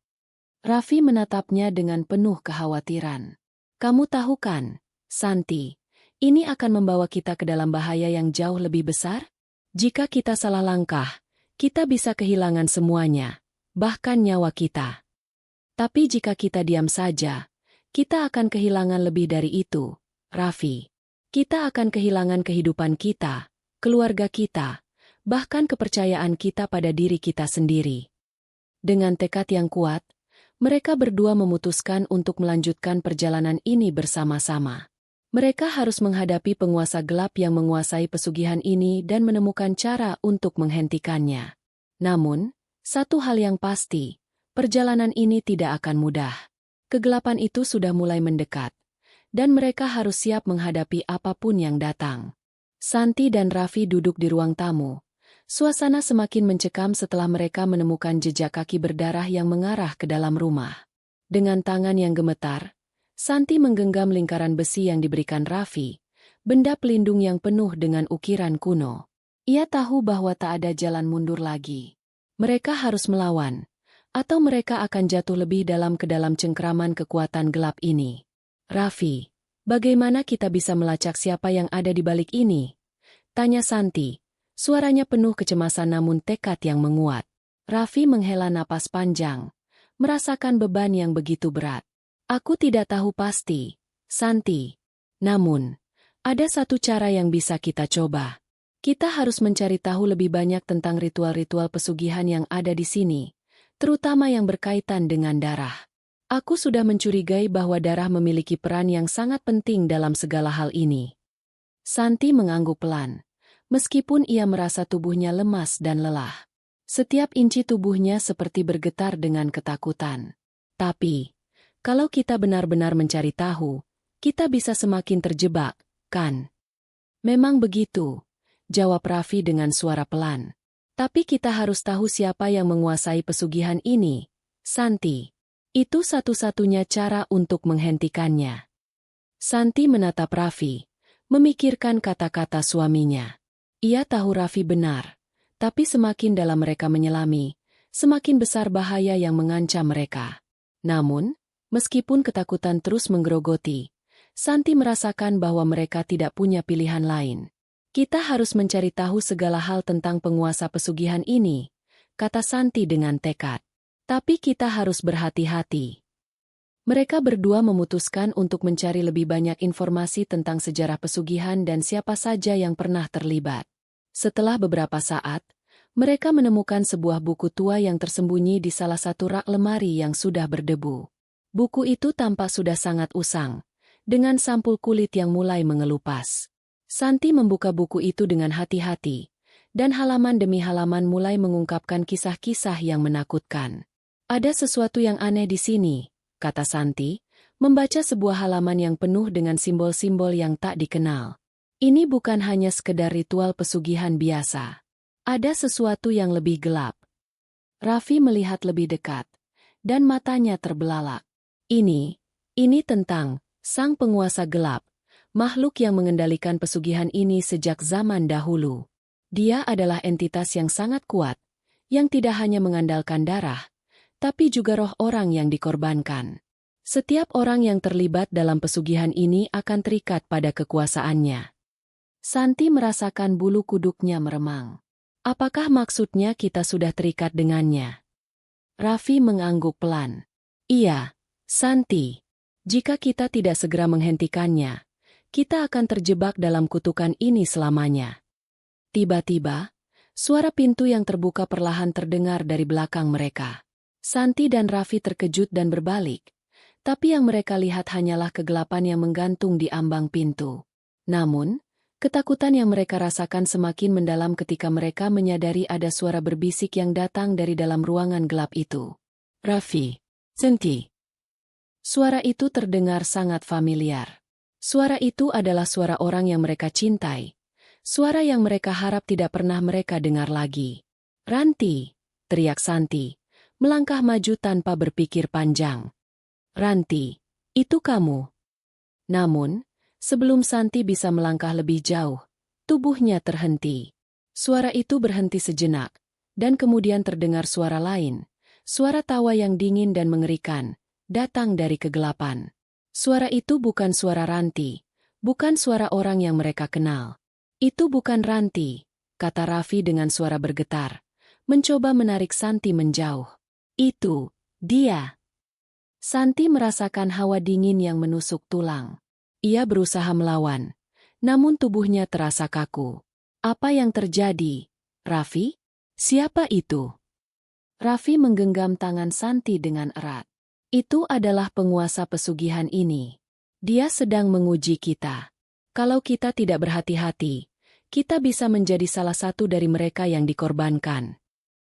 Raffi menatapnya dengan penuh kekhawatiran. Kamu tahu kan, Santi, ini akan membawa kita ke dalam bahaya yang jauh lebih besar? Jika kita salah langkah, kita bisa kehilangan semuanya, bahkan nyawa kita. Tapi jika kita diam saja, kita akan kehilangan lebih dari itu, Raffi. Kita akan kehilangan kehidupan kita, keluarga kita, bahkan kepercayaan kita pada diri kita sendiri. Dengan tekad yang kuat, mereka berdua memutuskan untuk melanjutkan perjalanan ini bersama-sama. Mereka harus menghadapi penguasa gelap yang menguasai pesugihan ini dan menemukan cara untuk menghentikannya. Namun, satu hal yang pasti, perjalanan ini tidak akan mudah. Kegelapan itu sudah mulai mendekat, dan mereka harus siap menghadapi apapun yang datang. Santi dan Raffi duduk di ruang tamu. Suasana semakin mencekam setelah mereka menemukan jejak kaki berdarah yang mengarah ke dalam rumah. Dengan tangan yang gemetar, Santi menggenggam lingkaran besi yang diberikan Raffi, benda pelindung yang penuh dengan ukiran kuno. Ia tahu bahwa tak ada jalan mundur lagi. Mereka harus melawan, atau mereka akan jatuh lebih dalam ke dalam cengkraman kekuatan gelap ini. Raffi, bagaimana kita bisa melacak siapa yang ada di balik ini? Tanya Santi. Suaranya penuh kecemasan namun tekad yang menguat. Raffi menghela napas panjang, merasakan beban yang begitu berat. Aku tidak tahu pasti, Santi. Namun, ada satu cara yang bisa kita coba. Kita harus mencari tahu lebih banyak tentang ritual-ritual pesugihan yang ada di sini, terutama yang berkaitan dengan darah. Aku sudah mencurigai bahwa darah memiliki peran yang sangat penting dalam segala hal ini. Santi mengangguk pelan. Meskipun ia merasa tubuhnya lemas dan lelah. Setiap inci tubuhnya seperti bergetar dengan ketakutan. Tapi, kalau kita benar-benar mencari tahu, kita bisa semakin terjebak, kan? Memang begitu, jawab Raffi dengan suara pelan. Tapi kita harus tahu siapa yang menguasai pesugihan ini, Santi. Itu satu-satunya cara untuk menghentikannya. Santi menatap Raffi, memikirkan kata-kata suaminya. Ia tahu Raffi benar, tapi semakin dalam mereka menyelami, semakin besar bahaya yang mengancam mereka. Namun, meskipun ketakutan terus menggerogoti, Santi merasakan bahwa mereka tidak punya pilihan lain. Kita harus mencari tahu segala hal tentang penguasa pesugihan ini, kata Santi dengan tekad. Tapi kita harus berhati-hati. Mereka berdua memutuskan untuk mencari lebih banyak informasi tentang sejarah pesugihan dan siapa saja yang pernah terlibat. Setelah beberapa saat, mereka menemukan sebuah buku tua yang tersembunyi di salah satu rak lemari yang sudah berdebu. Buku itu tampak sudah sangat usang, dengan sampul kulit yang mulai mengelupas. Santi membuka buku itu dengan hati-hati, dan halaman demi halaman mulai mengungkapkan kisah-kisah yang menakutkan. Ada sesuatu yang aneh di sini, kata Santi, membaca sebuah halaman yang penuh dengan simbol-simbol yang tak dikenal. Ini bukan hanya sekedar ritual pesugihan biasa. Ada sesuatu yang lebih gelap. Raffi melihat lebih dekat, dan matanya terbelalak. Ini tentang sang penguasa gelap, makhluk yang mengendalikan pesugihan ini sejak zaman dahulu. Dia adalah entitas yang sangat kuat, yang tidak hanya mengandalkan darah, tapi juga roh orang yang dikorbankan. Setiap orang yang terlibat dalam pesugihan ini akan terikat pada kekuasaannya. Santi merasakan bulu kuduknya meremang. Apakah maksudnya kita sudah terikat dengannya? Raffi mengangguk pelan. Iya, Santi. Jika kita tidak segera menghentikannya, kita akan terjebak dalam kutukan ini selamanya. Tiba-tiba, suara pintu yang terbuka perlahan terdengar dari belakang mereka. Santi dan Raffi terkejut dan berbalik, tapi yang mereka lihat hanyalah kegelapan yang menggantung di ambang pintu. Namun, ketakutan yang mereka rasakan semakin mendalam ketika mereka menyadari ada suara berbisik yang datang dari dalam ruangan gelap itu. Raffi, Santi. Suara itu terdengar sangat familiar. Suara itu adalah suara orang yang mereka cintai. Suara yang mereka harap tidak pernah mereka dengar lagi. Ranti, teriak Santi, melangkah maju tanpa berpikir panjang. Ranti, itu kamu. Namun, sebelum Santi bisa melangkah lebih jauh, tubuhnya terhenti. Suara itu berhenti sejenak, dan kemudian terdengar suara lain, suara tawa yang dingin dan mengerikan, datang dari kegelapan. Suara itu bukan suara Ranti, bukan suara orang yang mereka kenal. Itu bukan Ranti, kata Raffi dengan suara bergetar, mencoba menarik Santi menjauh. Itu, dia. Santi merasakan hawa dingin yang menusuk tulang. Ia berusaha melawan, namun tubuhnya terasa kaku. Apa yang terjadi, Raffi? Siapa itu? Raffi menggenggam tangan Santi dengan erat. Itu adalah penguasa pesugihan ini. Dia sedang menguji kita. Kalau kita tidak berhati-hati, kita bisa menjadi salah satu dari mereka yang dikorbankan.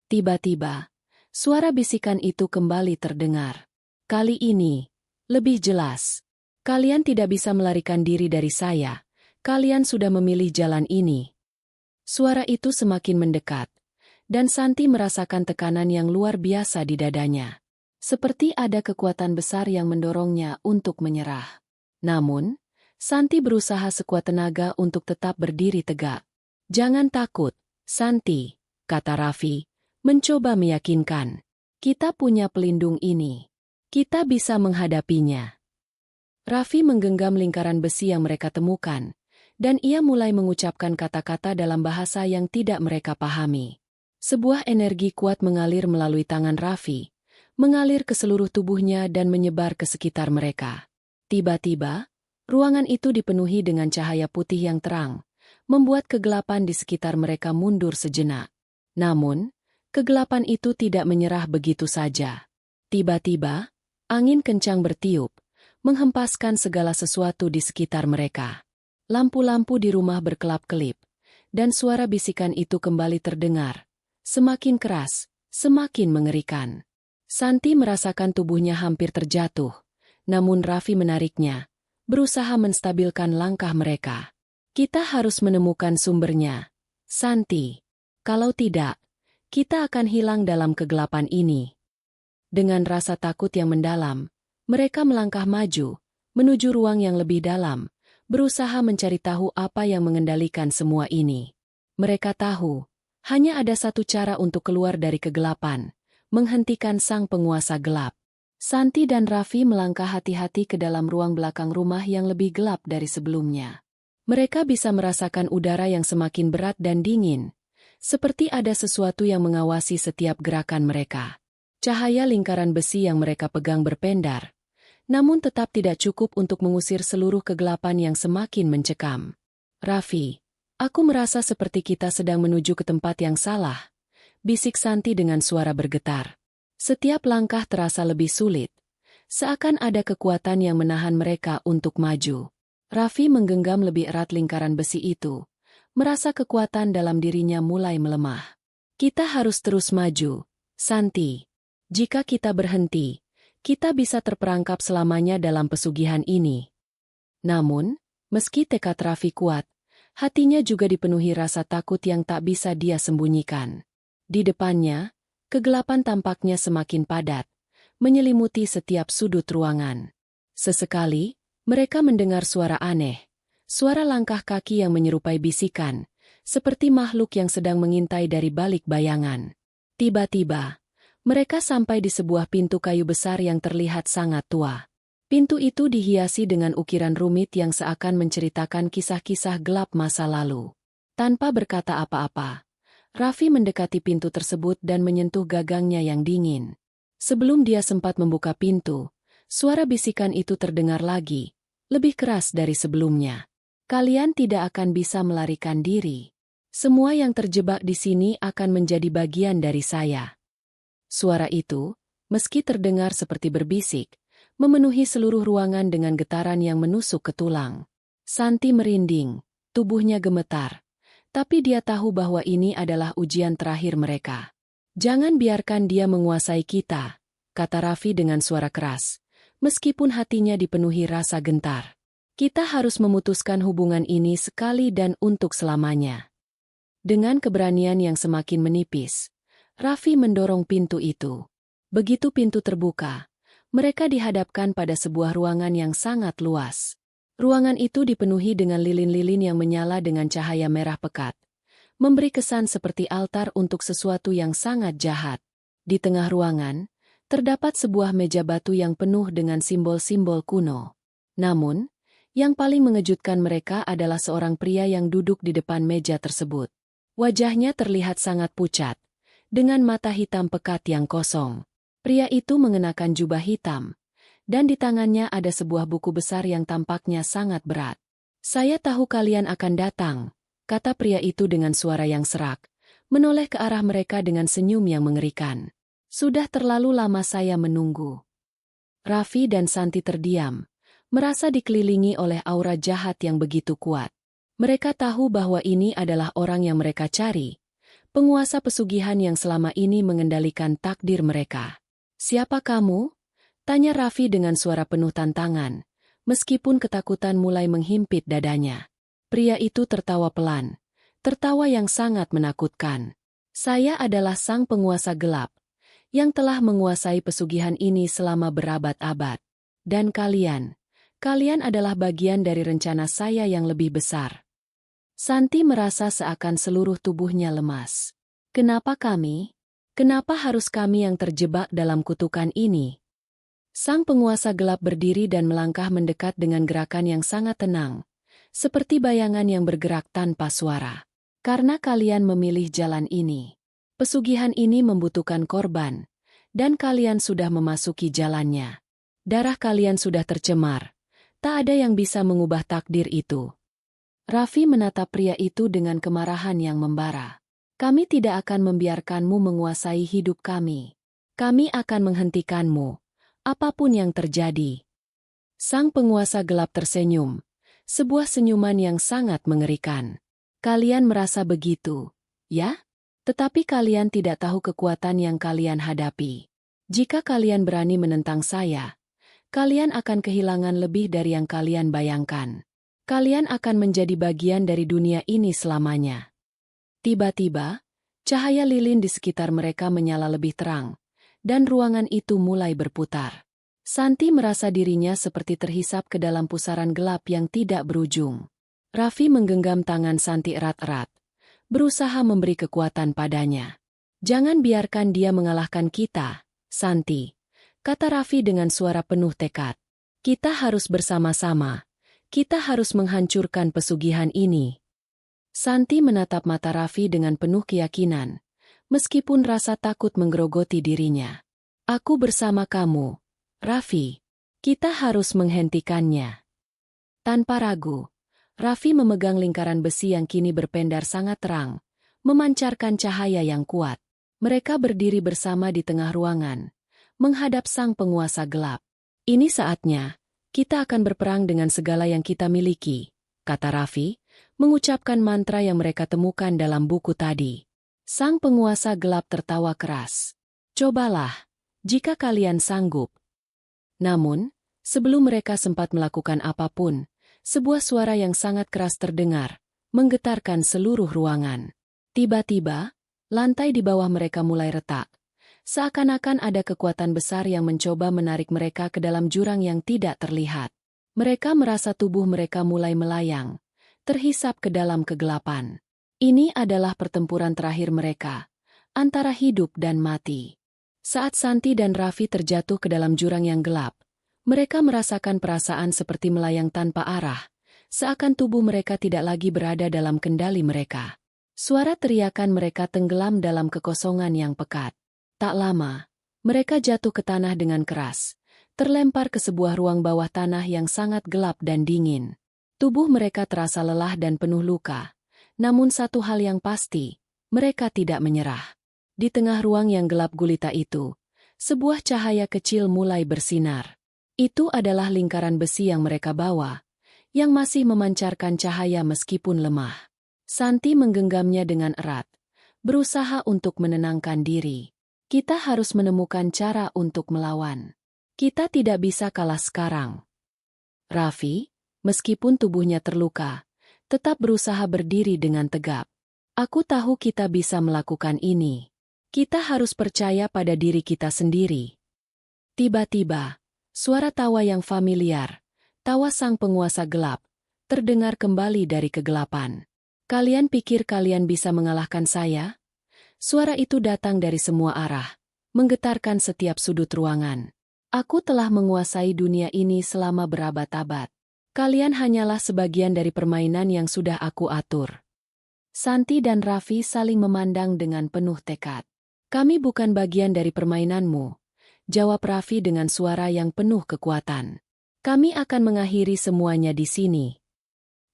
Tiba-tiba, suara bisikan itu kembali terdengar. Kali ini, lebih jelas. Kalian tidak bisa melarikan diri dari saya. Kalian sudah memilih jalan ini. Suara itu semakin mendekat, dan Santi merasakan tekanan yang luar biasa di dadanya. Seperti ada kekuatan besar yang mendorongnya untuk menyerah. Namun, Santi berusaha sekuat tenaga untuk tetap berdiri tegak. Jangan takut, Santi, kata Raffi, mencoba meyakinkan. Kita punya pelindung ini. Kita bisa menghadapinya. Raffi menggenggam lingkaran besi yang mereka temukan, dan ia mulai mengucapkan kata-kata dalam bahasa yang tidak mereka pahami. Sebuah energi kuat mengalir melalui tangan Raffi, mengalir ke seluruh tubuhnya dan menyebar ke sekitar mereka. Tiba-tiba, ruangan itu dipenuhi dengan cahaya putih yang terang, membuat kegelapan di sekitar mereka mundur sejenak. Namun, kegelapan itu tidak menyerah begitu saja. Tiba-tiba, angin kencang bertiup, menghempaskan segala sesuatu di sekitar mereka. Lampu-lampu di rumah berkelap-kelip, dan suara bisikan itu kembali terdengar. Semakin keras, semakin mengerikan. Santi merasakan tubuhnya hampir terjatuh, namun Raffi menariknya, berusaha menstabilkan langkah mereka. Kita harus menemukan sumbernya, Santi. Kalau tidak, kita akan hilang dalam kegelapan ini. Dengan rasa takut yang mendalam, mereka melangkah maju, menuju ruang yang lebih dalam, berusaha mencari tahu apa yang mengendalikan semua ini. Mereka tahu, hanya ada satu cara untuk keluar dari kegelapan, menghentikan sang penguasa gelap. Santi dan Raffi melangkah hati-hati ke dalam ruang belakang rumah yang lebih gelap dari sebelumnya. Mereka bisa merasakan udara yang semakin berat dan dingin, seperti ada sesuatu yang mengawasi setiap gerakan mereka. Cahaya lingkaran besi yang mereka pegang berpendar, namun tetap tidak cukup untuk mengusir seluruh kegelapan yang semakin mencekam. Raffi, aku merasa seperti kita sedang menuju ke tempat yang salah, bisik Santi dengan suara bergetar. Setiap langkah terasa lebih sulit, seakan ada kekuatan yang menahan mereka untuk maju. Raffi menggenggam lebih erat lingkaran besi itu, merasa kekuatan dalam dirinya mulai melemah. Kita harus terus maju, Santi. Jika kita berhenti, kita bisa terperangkap selamanya dalam pesugihan ini. Namun, meski tekad Raffi kuat, hatinya juga dipenuhi rasa takut yang tak bisa dia sembunyikan. Di depannya, kegelapan tampaknya semakin padat, menyelimuti setiap sudut ruangan. Sesekali, mereka mendengar suara aneh, suara langkah kaki yang menyerupai bisikan, seperti makhluk yang sedang mengintai dari balik bayangan. Tiba-tiba, mereka sampai di sebuah pintu kayu besar yang terlihat sangat tua. Pintu itu dihiasi dengan ukiran rumit yang seakan menceritakan kisah-kisah gelap masa lalu. Tanpa berkata apa-apa, Raffi mendekati pintu tersebut dan menyentuh gagangnya yang dingin. Sebelum dia sempat membuka pintu, suara bisikan itu terdengar lagi, lebih keras dari sebelumnya. Kalian tidak akan bisa melarikan diri. Semua yang terjebak di sini akan menjadi bagian dari saya. Suara itu, meski terdengar seperti berbisik, memenuhi seluruh ruangan dengan getaran yang menusuk ke tulang. Santi merinding, tubuhnya gemetar, tapi dia tahu bahwa ini adalah ujian terakhir mereka. Jangan biarkan dia menguasai kita, kata Raffi dengan suara keras, meskipun hatinya dipenuhi rasa gentar. Kita harus memutuskan hubungan ini sekali dan untuk selamanya. Dengan keberanian yang semakin menipis, Raffi mendorong pintu itu. Begitu pintu terbuka, mereka dihadapkan pada sebuah ruangan yang sangat luas. Ruangan itu dipenuhi dengan lilin-lilin yang menyala dengan cahaya merah pekat, memberi kesan seperti altar untuk sesuatu yang sangat jahat. Di tengah ruangan, terdapat sebuah meja batu yang penuh dengan simbol-simbol kuno. Namun, yang paling mengejutkan mereka adalah seorang pria yang duduk di depan meja tersebut. Wajahnya terlihat sangat pucat, dengan mata hitam pekat yang kosong. Pria itu mengenakan jubah hitam, dan di tangannya ada sebuah buku besar yang tampaknya sangat berat. "Saya tahu kalian akan datang," kata pria itu dengan suara yang serak, menoleh ke arah mereka dengan senyum yang mengerikan. "Sudah terlalu lama saya menunggu." Raffi dan Santi terdiam, merasa dikelilingi oleh aura jahat yang begitu kuat. Mereka tahu bahwa ini adalah orang yang mereka cari, penguasa pesugihan yang selama ini mengendalikan takdir mereka. "Siapa kamu?" tanya Raffi dengan suara penuh tantangan, meskipun ketakutan mulai menghimpit dadanya. Pria itu tertawa pelan, tertawa yang sangat menakutkan. "Saya adalah sang penguasa gelap, yang telah menguasai pesugihan ini selama berabad-abad. Dan kalian adalah bagian dari rencana saya yang lebih besar." Santi merasa seakan seluruh tubuhnya lemas. "Kenapa kami? Kenapa harus kami yang terjebak dalam kutukan ini?" Sang penguasa gelap berdiri dan melangkah mendekat dengan gerakan yang sangat tenang, seperti bayangan yang bergerak tanpa suara. "Karena kalian memilih jalan ini. Pesugihan ini membutuhkan korban, dan kalian sudah memasuki jalannya. Darah kalian sudah tercemar. Tak ada yang bisa mengubah takdir itu." Raffi menatap pria itu dengan kemarahan yang membara. "Kami tidak akan membiarkanmu menguasai hidup kami. Kami akan menghentikanmu, apapun yang terjadi." Sang penguasa gelap tersenyum, sebuah senyuman yang sangat mengerikan. "Kalian merasa begitu, ya? Tetapi kalian tidak tahu kekuatan yang kalian hadapi. Jika kalian berani menentang saya, kalian akan kehilangan lebih dari yang kalian bayangkan. Kalian akan menjadi bagian dari dunia ini selamanya." Tiba-tiba, cahaya lilin di sekitar mereka menyala lebih terang, dan ruangan itu mulai berputar. Santi merasa dirinya seperti terhisap ke dalam pusaran gelap yang tidak berujung. Raffi menggenggam tangan Santi erat-erat, berusaha memberi kekuatan padanya. "Jangan biarkan dia mengalahkan kita, Santi," kata Raffi dengan suara penuh tekad. "Kita harus bersama-sama. Kita harus menghancurkan pesugihan ini." Santi menatap mata Raffi dengan penuh keyakinan, meskipun rasa takut menggerogoti dirinya. "Aku bersama kamu, Raffi. Kita harus menghentikannya." Tanpa ragu, Raffi memegang lingkaran besi yang kini berpendar sangat terang, memancarkan cahaya yang kuat. Mereka berdiri bersama di tengah ruangan, menghadap sang penguasa gelap. "Ini saatnya, kita akan berperang dengan segala yang kita miliki," kata Raffi, mengucapkan mantra yang mereka temukan dalam buku tadi. Sang penguasa gelap tertawa keras. "Cobalah, jika kalian sanggup." Namun, sebelum mereka sempat melakukan apapun, sebuah suara yang sangat keras terdengar, menggetarkan seluruh ruangan. Tiba-tiba, lantai di bawah mereka mulai retak. Seakan-akan ada kekuatan besar yang mencoba menarik mereka ke dalam jurang yang tidak terlihat. Mereka merasa tubuh mereka mulai melayang, terhisap ke dalam kegelapan. Ini adalah pertempuran terakhir mereka, antara hidup dan mati. Saat Santi dan Raffi terjatuh ke dalam jurang yang gelap, mereka merasakan perasaan seperti melayang tanpa arah, seakan tubuh mereka tidak lagi berada dalam kendali mereka. Suara teriakan mereka tenggelam dalam kekosongan yang pekat. Tak lama, mereka jatuh ke tanah dengan keras, terlempar ke sebuah ruang bawah tanah yang sangat gelap dan dingin. Tubuh mereka terasa lelah dan penuh luka, namun satu hal yang pasti, mereka tidak menyerah. Di tengah ruang yang gelap gulita itu, sebuah cahaya kecil mulai bersinar. Itu adalah lingkaran besi yang mereka bawa, yang masih memancarkan cahaya meskipun lemah. Santi menggenggamnya dengan erat, berusaha untuk menenangkan diri. "Kita harus menemukan cara untuk melawan. Kita tidak bisa kalah sekarang." Raffi, meskipun tubuhnya terluka, tetap berusaha berdiri dengan tegap. "Aku tahu kita bisa melakukan ini. Kita harus percaya pada diri kita sendiri." Tiba-tiba, suara tawa yang familiar, Tawa sang penguasa gelap terdengar kembali dari kegelapan. Kalian pikir kalian bisa mengalahkan saya? Suara itu datang dari semua arah, menggetarkan setiap sudut ruangan. Aku telah menguasai dunia ini selama berabad-abad. Kalian hanyalah sebagian dari permainan yang sudah aku atur. Santi dan Raffi saling memandang dengan penuh tekad. Kami bukan bagian dari permainanmu, jawab Raffi dengan suara yang penuh kekuatan. Kami akan mengakhiri semuanya di sini.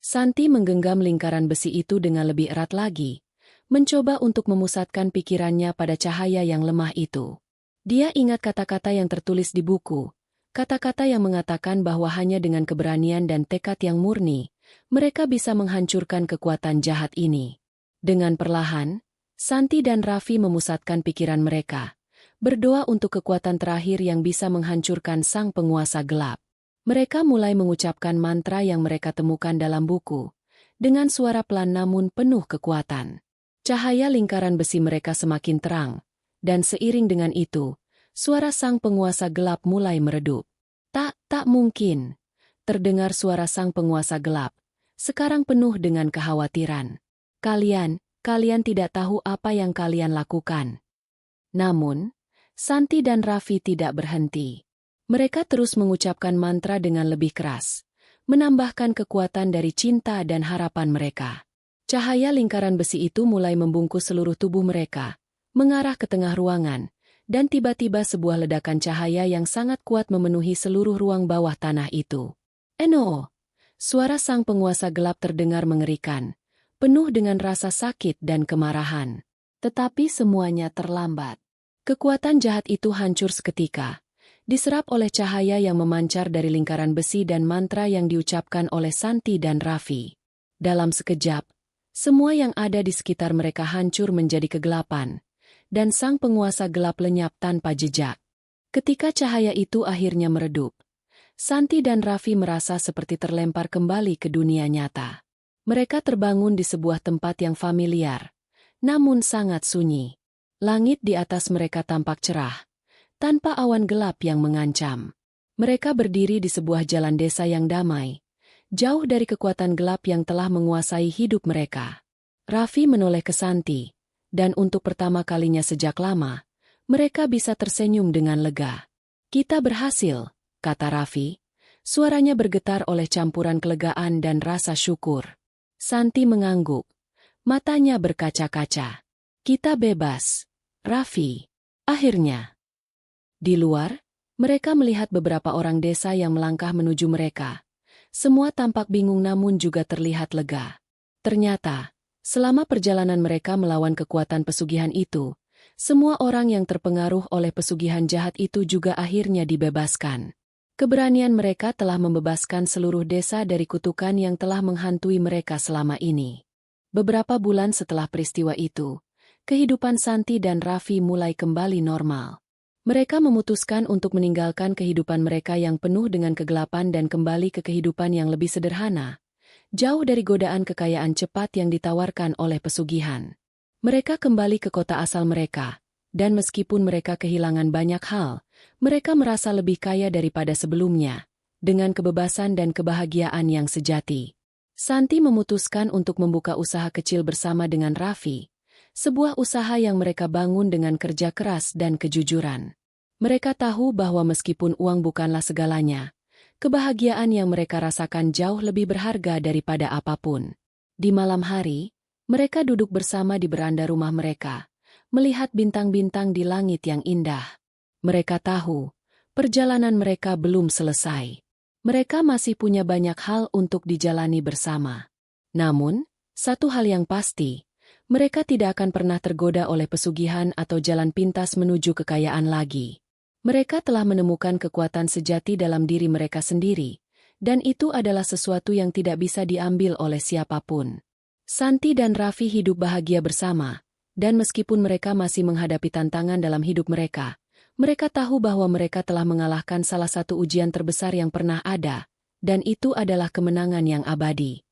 Santi menggenggam lingkaran besi itu dengan lebih erat lagi, mencoba untuk memusatkan pikirannya pada cahaya yang lemah itu. Dia ingat kata-kata yang tertulis di buku, kata-kata yang mengatakan bahwa hanya dengan keberanian dan tekad yang murni, mereka bisa menghancurkan kekuatan jahat ini. Dengan perlahan, Santi dan Raffi memusatkan pikiran mereka, berdoa untuk kekuatan terakhir yang bisa menghancurkan sang penguasa gelap. Mereka mulai mengucapkan mantra yang mereka temukan dalam buku, dengan suara pelan namun penuh kekuatan. Cahaya lingkaran besi mereka semakin terang, dan seiring dengan itu, suara sang penguasa gelap mulai meredup. Tak mungkin. Terdengar suara sang penguasa gelap, sekarang penuh dengan kekhawatiran. Kalian tidak tahu apa yang kalian lakukan. Namun, Santi dan Raffi tidak berhenti. Mereka terus mengucapkan mantra dengan lebih keras, menambahkan kekuatan dari cinta dan harapan mereka. Cahaya lingkaran besi itu mulai membungkus seluruh tubuh mereka, mengarah ke tengah ruangan, dan tiba-tiba sebuah ledakan cahaya yang sangat kuat memenuhi seluruh ruang bawah tanah itu. Eno! Suara sang penguasa gelap terdengar mengerikan, penuh dengan rasa sakit dan kemarahan. Tetapi semuanya terlambat. Kekuatan jahat itu hancur seketika, diserap oleh cahaya yang memancar dari lingkaran besi dan mantra yang diucapkan oleh Santi dan Raffi. Dalam sekejap, semua yang ada di sekitar mereka hancur menjadi kegelapan, dan sang penguasa gelap lenyap tanpa jejak. Ketika cahaya itu akhirnya meredup, Santi dan Raffi merasa seperti terlempar kembali ke dunia nyata. Mereka terbangun di sebuah tempat yang familiar, namun sangat sunyi. Langit di atas mereka tampak cerah, tanpa awan gelap yang mengancam. Mereka berdiri di sebuah jalan desa yang damai, jauh dari kekuatan gelap yang telah menguasai hidup mereka. Raffi menoleh ke Santi, dan untuk pertama kalinya sejak lama, mereka bisa tersenyum dengan lega. Kita berhasil, kata Raffi. Suaranya bergetar oleh campuran kelegaan dan rasa syukur. Santi mengangguk, matanya berkaca-kaca. Kita bebas, Raffi. Akhirnya. Di luar, mereka melihat beberapa orang desa yang melangkah menuju mereka. Semua tampak bingung namun juga terlihat lega. Ternyata, selama perjalanan mereka melawan kekuatan pesugihan itu, semua orang yang terpengaruh oleh pesugihan jahat itu juga akhirnya dibebaskan. Keberanian mereka telah membebaskan seluruh desa dari kutukan yang telah menghantui mereka selama ini. Beberapa bulan setelah peristiwa itu, kehidupan Santi dan Raffi mulai kembali normal. Mereka memutuskan untuk meninggalkan kehidupan mereka yang penuh dengan kegelapan dan kembali ke kehidupan yang lebih sederhana, jauh dari godaan kekayaan cepat yang ditawarkan oleh pesugihan. Mereka kembali ke kota asal mereka, dan meskipun mereka kehilangan banyak hal, mereka merasa lebih kaya daripada sebelumnya, dengan kebebasan dan kebahagiaan yang sejati. Santi memutuskan untuk membuka usaha kecil bersama dengan Raffi, sebuah usaha yang mereka bangun dengan kerja keras dan kejujuran. Mereka tahu bahwa meskipun uang bukanlah segalanya, kebahagiaan yang mereka rasakan jauh lebih berharga daripada apapun. Di malam hari, mereka duduk bersama di beranda rumah mereka, melihat bintang-bintang di langit yang indah. Mereka tahu, perjalanan mereka belum selesai. Mereka masih punya banyak hal untuk dijalani bersama. Namun, satu hal yang pasti, mereka tidak akan pernah tergoda oleh pesugihan atau jalan pintas menuju kekayaan lagi. Mereka telah menemukan kekuatan sejati dalam diri mereka sendiri, dan itu adalah sesuatu yang tidak bisa diambil oleh siapapun. Santi dan Raffi hidup bahagia bersama, dan meskipun mereka masih menghadapi tantangan dalam hidup mereka tahu bahwa mereka telah mengalahkan salah satu ujian terbesar yang pernah ada, dan itu adalah kemenangan yang abadi.